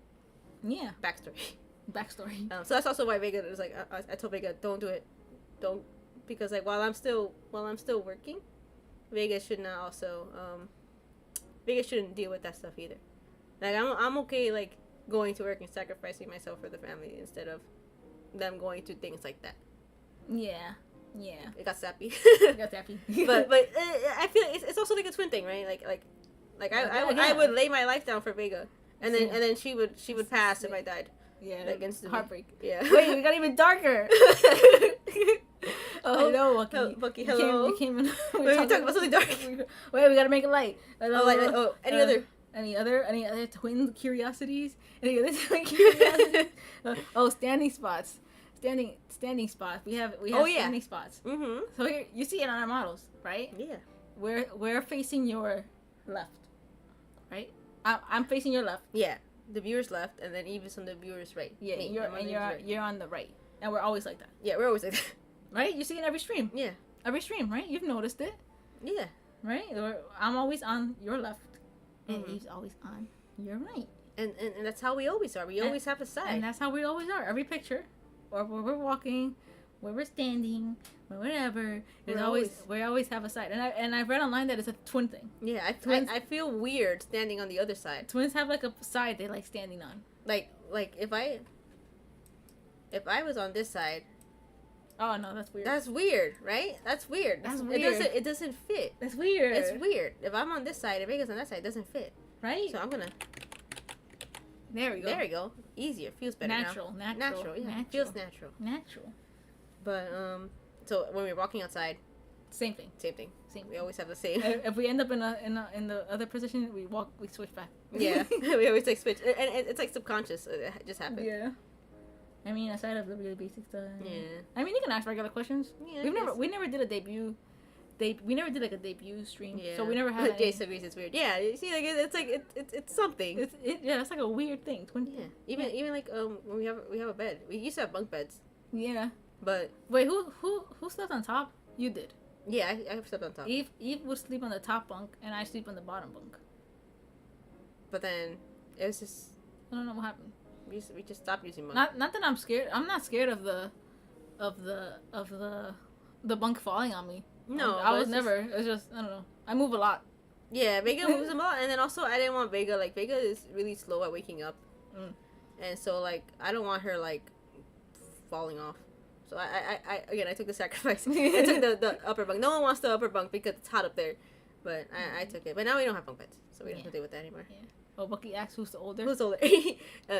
Yeah. Backstory. So that's also why Vega was like, I told Vega, don't do it, don't, because like while I'm still working, Vega should not also Vega shouldn't deal with that stuff either. Like I'm okay like going to work and sacrificing myself for the family instead of them going to things like that. Yeah. Yeah. It got sappy. but I feel it's also like a twin thing, right? Like I would lay my life down for Vega, and then she would pass if I died. Yeah, like instantly. Heartbreak. Yeah. Wait, we got even darker. Oh, hello, Bucky. Hello. You came in. We're talking about something dark. Wait, we gotta make it light. Any other twin curiosities? Any other twin curiosities? Standing spots. Standing spots. We have standing spots. Mm-hmm. So here you see it on our models, right? Yeah. We're facing your left, right? I'm facing your left. Yeah. The viewer's left, and then Eve is on the viewer's right. Yeah, you're on the right, and we're always like that. Yeah, we're always like that. Right? You see in every stream. Yeah. Every stream, right? You've noticed it. Yeah. Right? I'm always on your left, and Eve's always on your right. And that's how we always are. We always have a side. And that's how we always are. Every picture, or where we're walking, where we're standing, or whatever. We always have a side. And I've read online that it's a twin thing. Yeah, I feel weird standing on the other side. Twins have like a side they like standing on. Like if I was on this side. Oh no, that's weird. That's weird, right? That's weird. That's weird. It doesn't fit. That's weird. It's weird. If I'm on this side, if Vega's on that side, it doesn't fit. Right? So I'm gonna. There we go. There we go. Easier. Feels better natural, now. Natural. Yeah. Natural. Feels natural. Natural. But so when we're walking outside, same thing. We always have the same. If we end up in the other position, we switch back. Yeah, we always like switch, and it's like subconscious. It just happens. Yeah. I mean, aside of the really basic stuff. Yeah. I mean, you can ask regular questions. Yeah. We never did a debut. We never did like a debut stream. Yeah. So we never had. Jason agrees it's weird. Yeah. You see, like it's something. It's like a weird thing. Yeah. Even like when we have a bed. We used to have bunk beds. Yeah. But wait, who slept on top? You did. Yeah, I slept on top. Eve would sleep on the top bunk, and I sleep on the bottom bunk. But then it was just. I don't know what happened. We just stopped using bunk. Not that I'm scared. I'm not scared of the bunk falling on me. No, I was never. It's just I don't know. I move a lot. Yeah, Vega moves him a lot, and then also I didn't want Vega. Like Vega is really slow at waking up, and so like I don't want her like falling off. So I took the sacrifice. I took the upper bunk. No one wants the upper bunk because it's hot up there, but I took it. But now we don't have bunk beds, so we don't have to deal with that anymore. Yeah. Oh, Bucky asks who's the older. Who's older?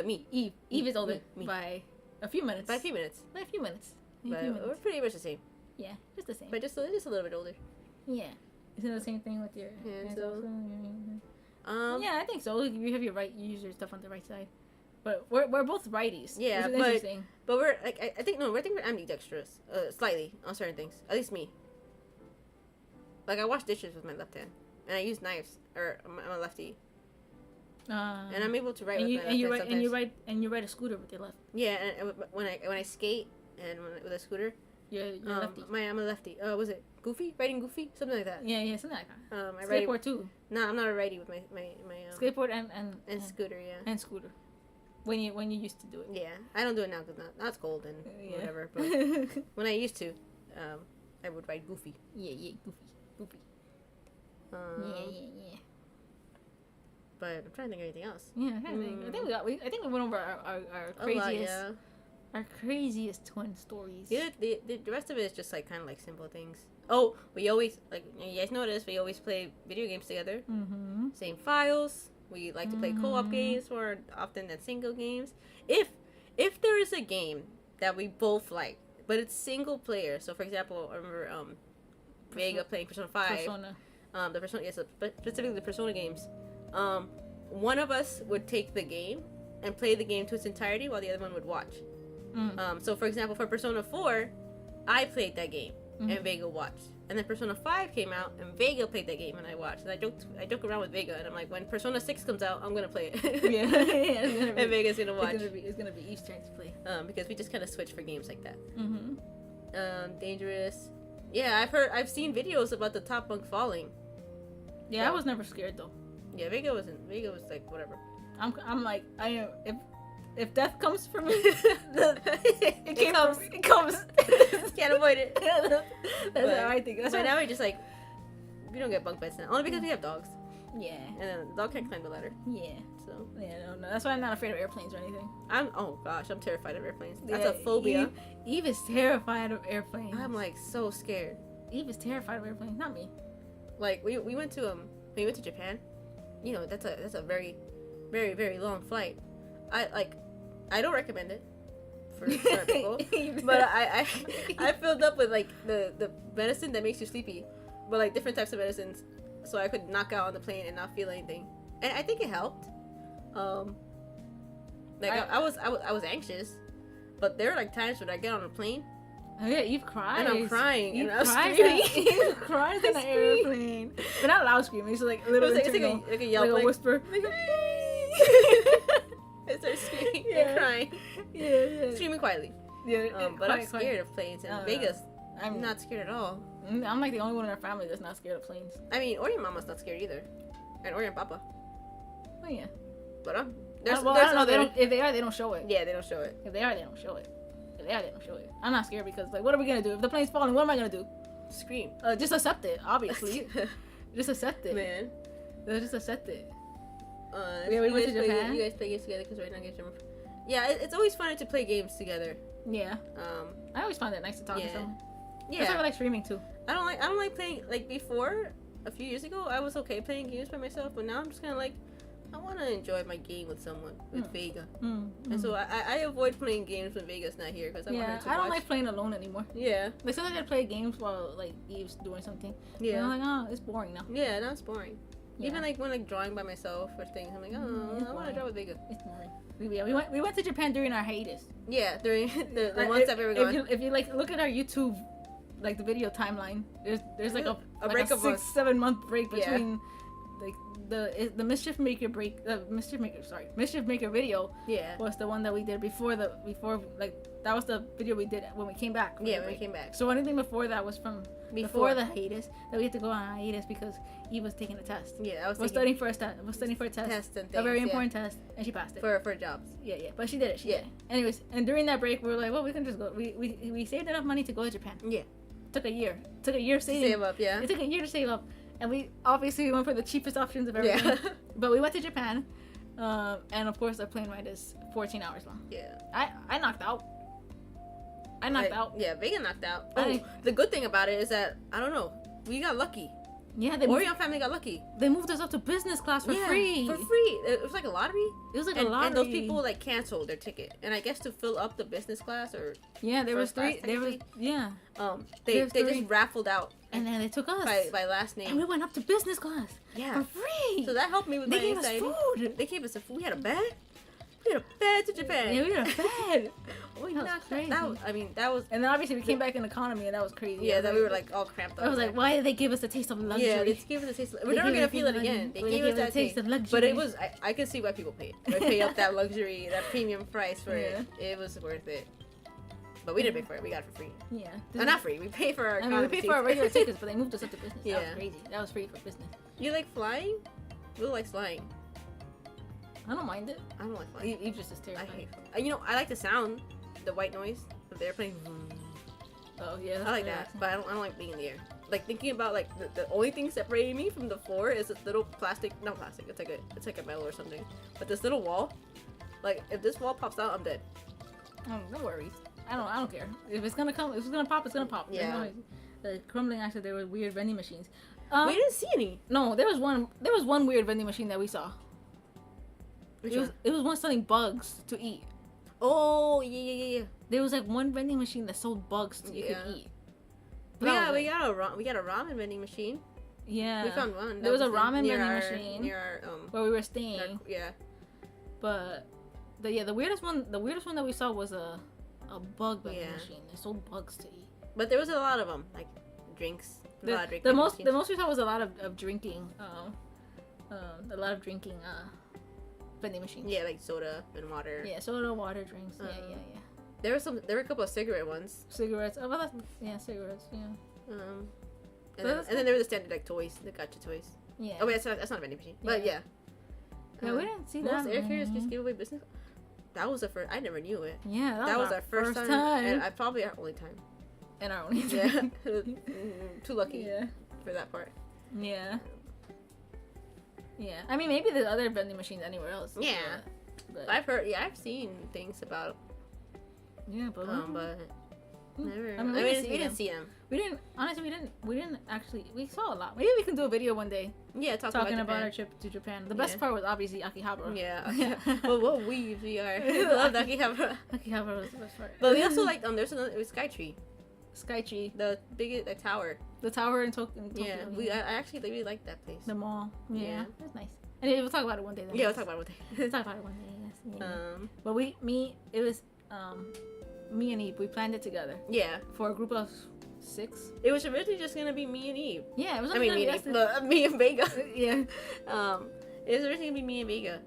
Me. Eve. Eve is older by a few minutes. By a few minutes. By a few minutes. But we're pretty much the same. Yeah, just the same. But just a little bit older. Yeah. Isn't it the same thing with your hands also? Yeah, I think so. You have your right, you use your stuff on the right side. But we're both righties. Yeah, but we're like I think we're ambidextrous, slightly on certain things. At least me. Like I wash dishes with my left hand, and I use knives, or I'm a lefty. And I'm able to write with my left hand sometimes. And you ride a scooter with your left. Yeah, and when I skate and with a scooter, you're lefty. I'm a lefty. Was it Goofy? Riding Goofy? Something like that. Yeah, something like that. I skateboard too. No, I'm not a righty with my skateboard and scooter, yeah. And scooter. When you used to do it. Yeah, I don't do it now because now it's cold and whatever. But when I used to, I would ride Goofy. Yeah, Goofy. Yeah. But I'm trying to think of anything else. Yeah, I think we went over our craziest. Our craziest twin stories. Yeah, the rest of it is just like kind of like simple things. Oh, we always, like you guys notice, we always play video games together. Mm-hmm. Same files. We like to play co-op games more often than single games. If there is a game that we both like, but it's single player. So for example, I remember Vega playing Persona 5. The Persona, yes, specifically the Persona games. One of us would take the game and play the game to its entirety while the other one would watch. So for example, for Persona 4, I played that game and Vega watched. And then Persona 5 came out and Vega played that game and I watched. And I joke around with Vega and I'm like, when Persona 6 comes out, I'm gonna play it. And Vega's gonna watch. It's gonna be Eve's turn to play. Because we just kind of switch for games like that. Dangerous. Yeah, I've seen videos about the top bunk falling. Yeah, I was never scared though. Yeah, Vega was like whatever. I'm like I am if death comes for me, it comes. Can't avoid it. That's how I think. That's why now we just like we don't get bunk beds now only because we have dogs. Yeah. And then the dog can't climb the ladder. Yeah. So. Yeah, no. That's why I'm not afraid of airplanes or anything. I'm terrified of airplanes. That's a phobia. Eve is terrified of airplanes. I'm like so scared. Eve is terrified of airplanes, not me. Like we went to Japan. You know, that's a very, very, very long flight. I don't recommend it for people, but I filled up with like the medicine that makes you sleepy, but like different types of medicines, so I could knock out on the plane and not feel anything, and I think it helped. I was anxious, but there are like times when I get on a plane. Oh yeah, Eve cries. And I'm crying. Eve and I'm screaming. Eve cries in the airplane, but not loud screaming. It's like literally like a yell, like a whisper. I start screaming and crying. Yeah. Screaming quietly. Yeah. But I'm scared of planes. And Vegas, I'm not scared at all. I'm like the only one in our family that's not scared of planes. I mean, Orion Mama's not scared either, and Orion Papa. Oh yeah. But I don't know. They don't. If they are, they don't show it. Yeah, they don't show it. If they are, they don't show it. If they are, they don't show it. I'm not scared because like, what are we gonna do if the plane's falling? What am I gonna do? Scream. Just accept it. Obviously. Just accept it. Man. Just accept it. We went to Japan. You guys play games together because we're not games. Yeah, it's always fun to play games together. Yeah. I always find it nice to talk to someone. Yeah. That's why I like streaming too. I don't like playing like before. A few years ago, I was okay playing games by myself, but now I'm just kind of like, I want to enjoy my game with someone, with Vega. And so I avoid playing games when Vega's not here because I want her to watch. I don't like playing alone anymore. Yeah. Like sometimes I play games while like Eve's doing something. Yeah. And I'm like, oh, it's boring now. Yeah, now it's boring. Yeah. Even like when like drawing by myself or things, I'm like, I want to draw with Vega. It's boring. We went to Japan during our hiatus. Yeah, during the months that we were gone. If you like look at our YouTube, like the video timeline, there's like a break of 6-7 month break between like the Mischief Maker Mischief Maker video. Yeah, was the one that we did before like that was the video we did when we came back. Yeah, when we came back. So anything before that was from before the hiatus that we had to go on hiatus because Eve was taking a test. Yeah, I was studying for a test. Test and things, a very important test, and she passed it for jobs. Yeah, but she did it. She did it. Anyways, and during that break, we were like, well, we can just go. We saved enough money to go to Japan. Yeah. Took a year saving. Save up, yeah. It took a year to save up, And we obviously went for the cheapest options of everything. Yeah. But we went to Japan. And of course, our plane ride is 14 hours long. Yeah. I knocked out. I knocked out. Yeah, Vega knocked out. I- The good thing about it is that, I don't know, we got lucky. Yeah, Orion family got lucky. they moved us up to business class for free. For free. It was like a lottery. It was like and, a lottery. And those people like canceled their ticket. And I guess to fill up the business class or Yeah, there was first class, three. There was they There's just three. raffled out and then they took us. by last name. And we went up to business class Yeah. for free. So that helped me with they my gave anxiety. us food. They gave us a food. We had a bed. We had a bed to Japan. Yeah, we were fed. We That was knocked crazy. that was And then obviously we came back in economy, and that was crazy. yeah. That we were like all cramped up. I was like, why did they give us the taste of luxury? yeah, they gave us a taste. We're They never gave gonna us feel it the again. luxury. They gave us that taste of luxury. But it was I can see why people pay it. They pay up that luxury, that premium price for it. It was worth it. But we didn't pay for it. We got it for free. Yeah. Not free. We paid for our. I mean, we paid for our seats. regular tickets, but they moved us up to business. Yeah. That was crazy. That was free for business. You like flying? Will likes flying. I don't mind it. I don't like flying. Eve just is I terrified. hate. I like the sound, the white noise of the airplane. Oh yeah, that's I like that, but I don't like being in the air. Like thinking about like the only thing separating me from the floor is this little plastic. Not plastic. It's like a metal or something. But this little wall. Like if this wall pops out, I'm dead. Oh, no worries. I don't care. If it's gonna come, if it's gonna pop, it's gonna pop. There's Yeah. no- the crumbling acid. There were weird vending machines. We didn't see any. No, there was one. There was one weird vending machine that we saw. Which It was, one? it was one selling bugs to eat. Oh yeah. There was like one vending machine that sold bugs you Yeah. could eat. We got a ramen vending machine. Yeah. We found one. There was a in- ramen near vending our- machine near our where we were staying. yeah. But the weirdest one that we saw was a bug vending Yeah. machine. They sold bugs to eat. But there was a lot of them, like drinks. A lot of The drinking most machines. we saw was a lot of drinking. A lot of drinking vending machines. Yeah, like soda and water. Yeah, soda, water, drinks. Yeah. There were a couple of cigarette ones. Cigarettes. Oh, well, cigarettes. Yeah. And That's then there were the standard like toys, the gotcha toys. Yeah. Oh wait, that's not a vending machine. But yeah. Yeah, we didn't see that. Most air carriers many. just give away business. That was the first. I never knew it. Yeah, That was our first time, and probably our only time. And our only Yeah, time. too lucky Yeah. for that part. Yeah. Yeah. I mean, maybe there's other vending machines anywhere else. Yeah. But I've seen things about, yeah, but never. I mean, we didn't didn't see them. we didn't. Honestly, we didn't actually. We saw a lot. Maybe we can do a video one day Yeah, talking about Japan. our trip to Japan. The best Yeah. part was obviously Akihabara. Yeah. Well, what weaves we are. We love Akihabara. Akihabara was the best part. But we also like there's another. It was Skytree, Skytree, the biggest tower. the tower in Tokyo. Yeah, I actually really like that place. the mall. Yeah, Yeah. that's nice. Anyway, we'll talk about it one day. Then. Yeah, we'll talk about it one We'll day. talk about it one day. Yes. Yeah. But it was me and Eve. We planned it together Yeah, for a group of 6. it was originally just gonna be me and Eve. Yeah, it was. I mean, only me gonna and, be us Eve, me and Vega. yeah. It was originally gonna be me and Vega,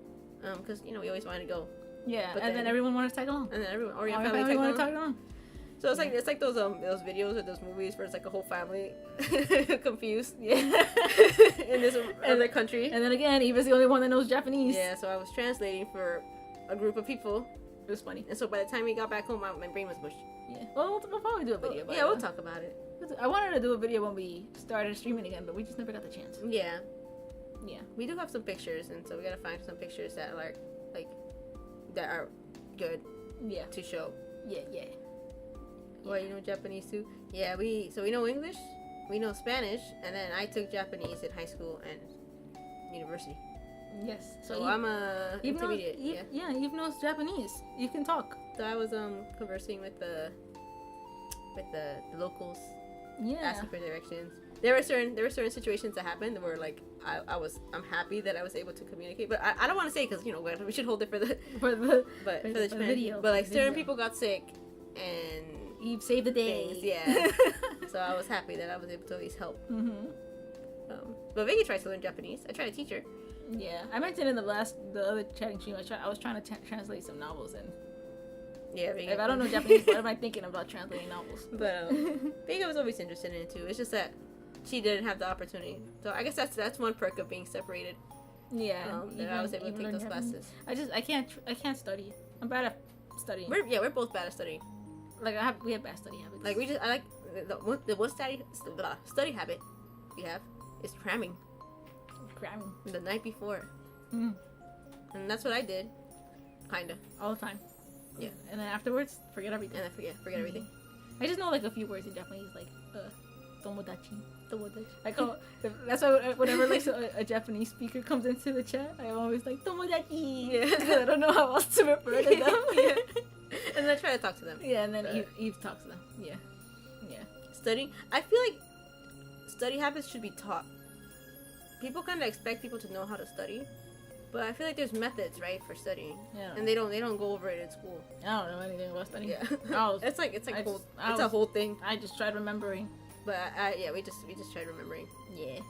because we always wanted to go, Yeah, But and then then- everyone wanted to tag along. and then everyone, Our Orion family family wanted tagged to along. tag along. So it's like those videos or those movies where it's like a whole family confused Yeah. in this other country. And then again, Eve is the only one that knows Japanese. Yeah, so I was translating for a group of people, It was funny. and so by the time we got back home, my brain was mushed. Yeah. Well, we'll probably do a video. About Yeah, we'll it. talk about it. I wanted to do a video when we started streaming again, but we just never got the chance. Yeah, Yeah. we do have some pictures, and so we gotta find some pictures that are that are good Yeah. to show. Yeah. Yeah. Well, you know Japanese too? Yeah, we know English, we know Spanish, and then I took Japanese in high school and university. Yes. So Eve- I'm a Eve knows, intermediate. Eve, Yeah. Eve knows Japanese. You can talk. So I was conversing with the locals, Yeah. asking for directions. There were certain situations that happened where I'm happy that I was able to communicate, but I don't want to say because we should hold it for the For the but For for the the Japan. video, But like for the certain video. people got sick and Eve saved the day. things, yeah. So I was happy that I was able to at least help. Mhm. But Vega tries to learn Japanese. I try to teach her. Yeah. I mentioned in the other chatting stream, I was trying to translate some novels, and Yeah, Vega. if I don't know Japanese, what am I thinking about translating novels? But Vega was always interested in it too. It's just that she didn't have the opportunity. So I guess that's one perk of being separated. Yeah. That I was able to take learn those Japanese. classes. I can't study. I'm bad at studying. We're both bad at studying. Like we have bad study habits. Like I like the one study habit we have is cramming. Cramming. The night before. Mm. And that's what I did. Kinda. All the time. Yeah. And then afterwards, forget everything. And I forget everything. I just know like a few words in Japanese, like tomodachi. Like, oh, that's why whenever like a Japanese speaker comes into the chat, I'm always like tomodachi. Yeah. Because I don't know how else to refer to them. Yeah. And then I try to talk to them. Yeah, and then Eve talks to them. Yeah. Yeah. Studying. I feel like study habits should be taught. People kind of expect people to know how to study, but I feel like there's methods, right, for studying. Yeah. And they don't go over it in school. I don't know anything about studying. Yeah. It's a whole thing. I just tried remembering. But we just tried remembering. Yeah.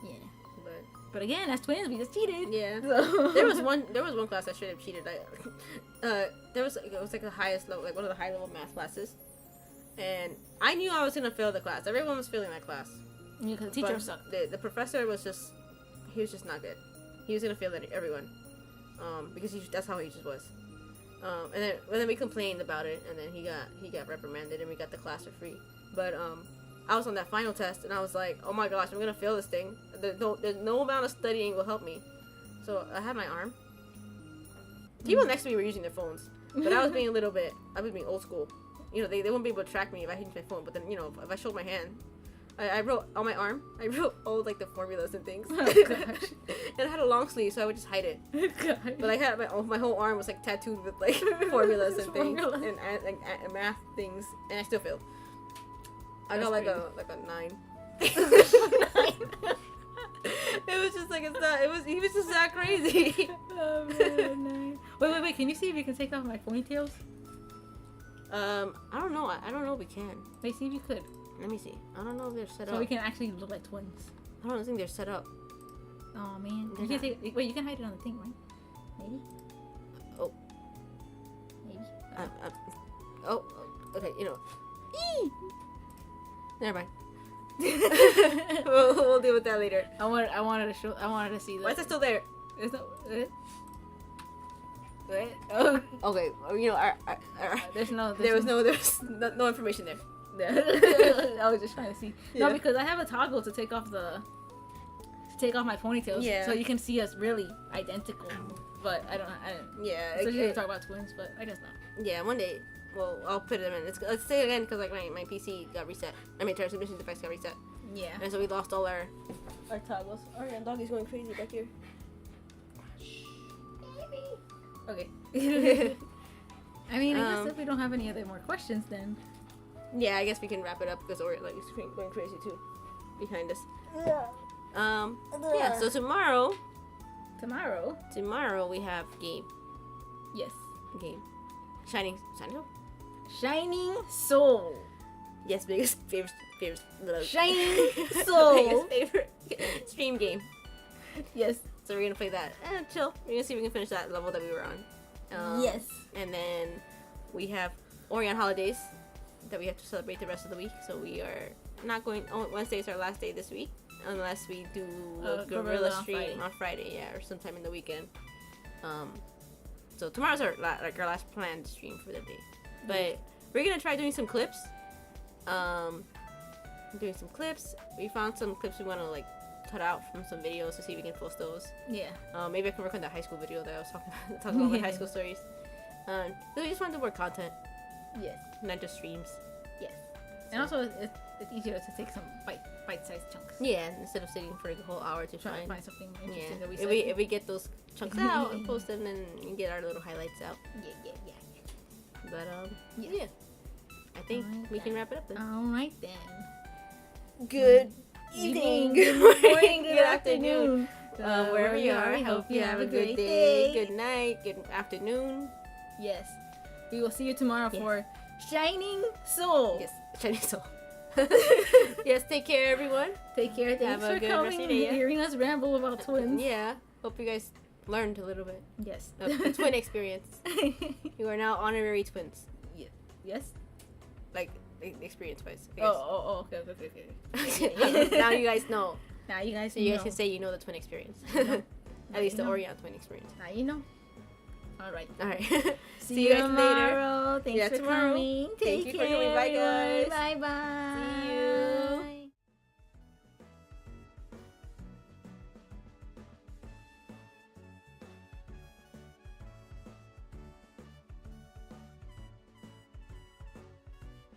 Yeah. But But again, as twins, we just cheated. yeah. So. There was one class I straight up cheated. It was like the highest level, like one of the high level math classes, and I knew I was gonna fail the class. Everyone was failing that class. Yeah, because the teacher sucked. The professor was just not good. He was gonna fail everyone, because that's how he just was. And then we complained about it, and then he got reprimanded, and we got the class for free. But I was on that final test, and I was like, oh my gosh, I'm gonna fail this thing. There's no amount of studying will help me. So I had my arm. People next to me were using their phones, but I was being old school. You know, they wouldn't be able to track me if I used my phone. But then, you know, if I showed my hand, I wrote on my arm. I wrote all like the formulas and things. Oh, gosh. And I had a long sleeve, so I would just hide it. God. But I had my whole arm was like tattooed with like formulas and things and math things, and I still failed. I got like a 9. It was just like he was just that crazy. Oh, man, wait, can you see if you can take off my ponytails? I don't know. I don't know if we can. Wait, see if you could. Let me see. I don't know if they're set up. So we can actually look like twins. I don't think they're set up. Oh man. They're You can wait, you can hide it on the thing, right? Maybe? Oh. Maybe. Oh, okay, you know. Never mind. we'll deal with that later. I wanted to see that. Why is it still there? Is that Oh. Okay, you know, there was no information there. I was just trying to see. Yeah. No, because I have a toggle to take off my ponytails, Yeah. so you can see us really identical. But I don't. Yeah. Especially if we talk about twins, but I guess not. Yeah, one day. Well, I'll put them in. Let's say it again because like my PC got reset. I mean, transmission device got reset, Yeah. and so we lost all our toggles. Orion doggy's going crazy back here. Okay. I mean, I guess if we don't have any other more questions, then. Yeah, I guess we can wrap it up because Orion is going crazy too, behind us. Yeah. Yeah. So tomorrow we have game. Yes. Shining Shining Soul. Yes, biggest favorite Shining Soul. biggest favorite stream game. Yes. So we're gonna play that and chill. We're gonna see if we can finish that level that we were on. Yes. And then we have Orion holidays that we have to celebrate the rest of the week. So we are not going. Wednesday is our last day this week, unless we do a gorilla stream on Friday, yeah, or sometime in the weekend. So tomorrow's our last planned stream for the day. But we're gonna try doing some clips. We found some clips we want to like cut out from some videos to see if we can post those. Yeah. Maybe I can work on that high school video that I was talking about my high school stories. So we just wanted more content, Yes. not just streams. Yes. And also, it's easier to take some bite-sized chunks. Yeah, instead of sitting for like a whole hour to Try try to and find something interesting that we if we get those chunks out and post them and get our little highlights out. Yeah. But Yeah. I think we can wrap it up then. All right then. Good evening, good morning, good afternoon. Wherever you are, I hope you have a good day, good night, good afternoon. Yes. We will see you tomorrow for Shining Soul. Yes, Shining Soul. Yes, take care, everyone. Take care. Thanks for coming and hearing us ramble about twins. Yeah. Hope you guys learned a little bit. Yes. Of the twin experience. You are now honorary twins. Yes. Like experience-wise. Oh. Okay. Now you guys know. Now you guys. So you guys can say you know the twin experience. At least the Orion twin experience. Now you know. All right. All right. See you guys later. Thanks for tomorrow. coming. Thank you for coming. Bye, guys.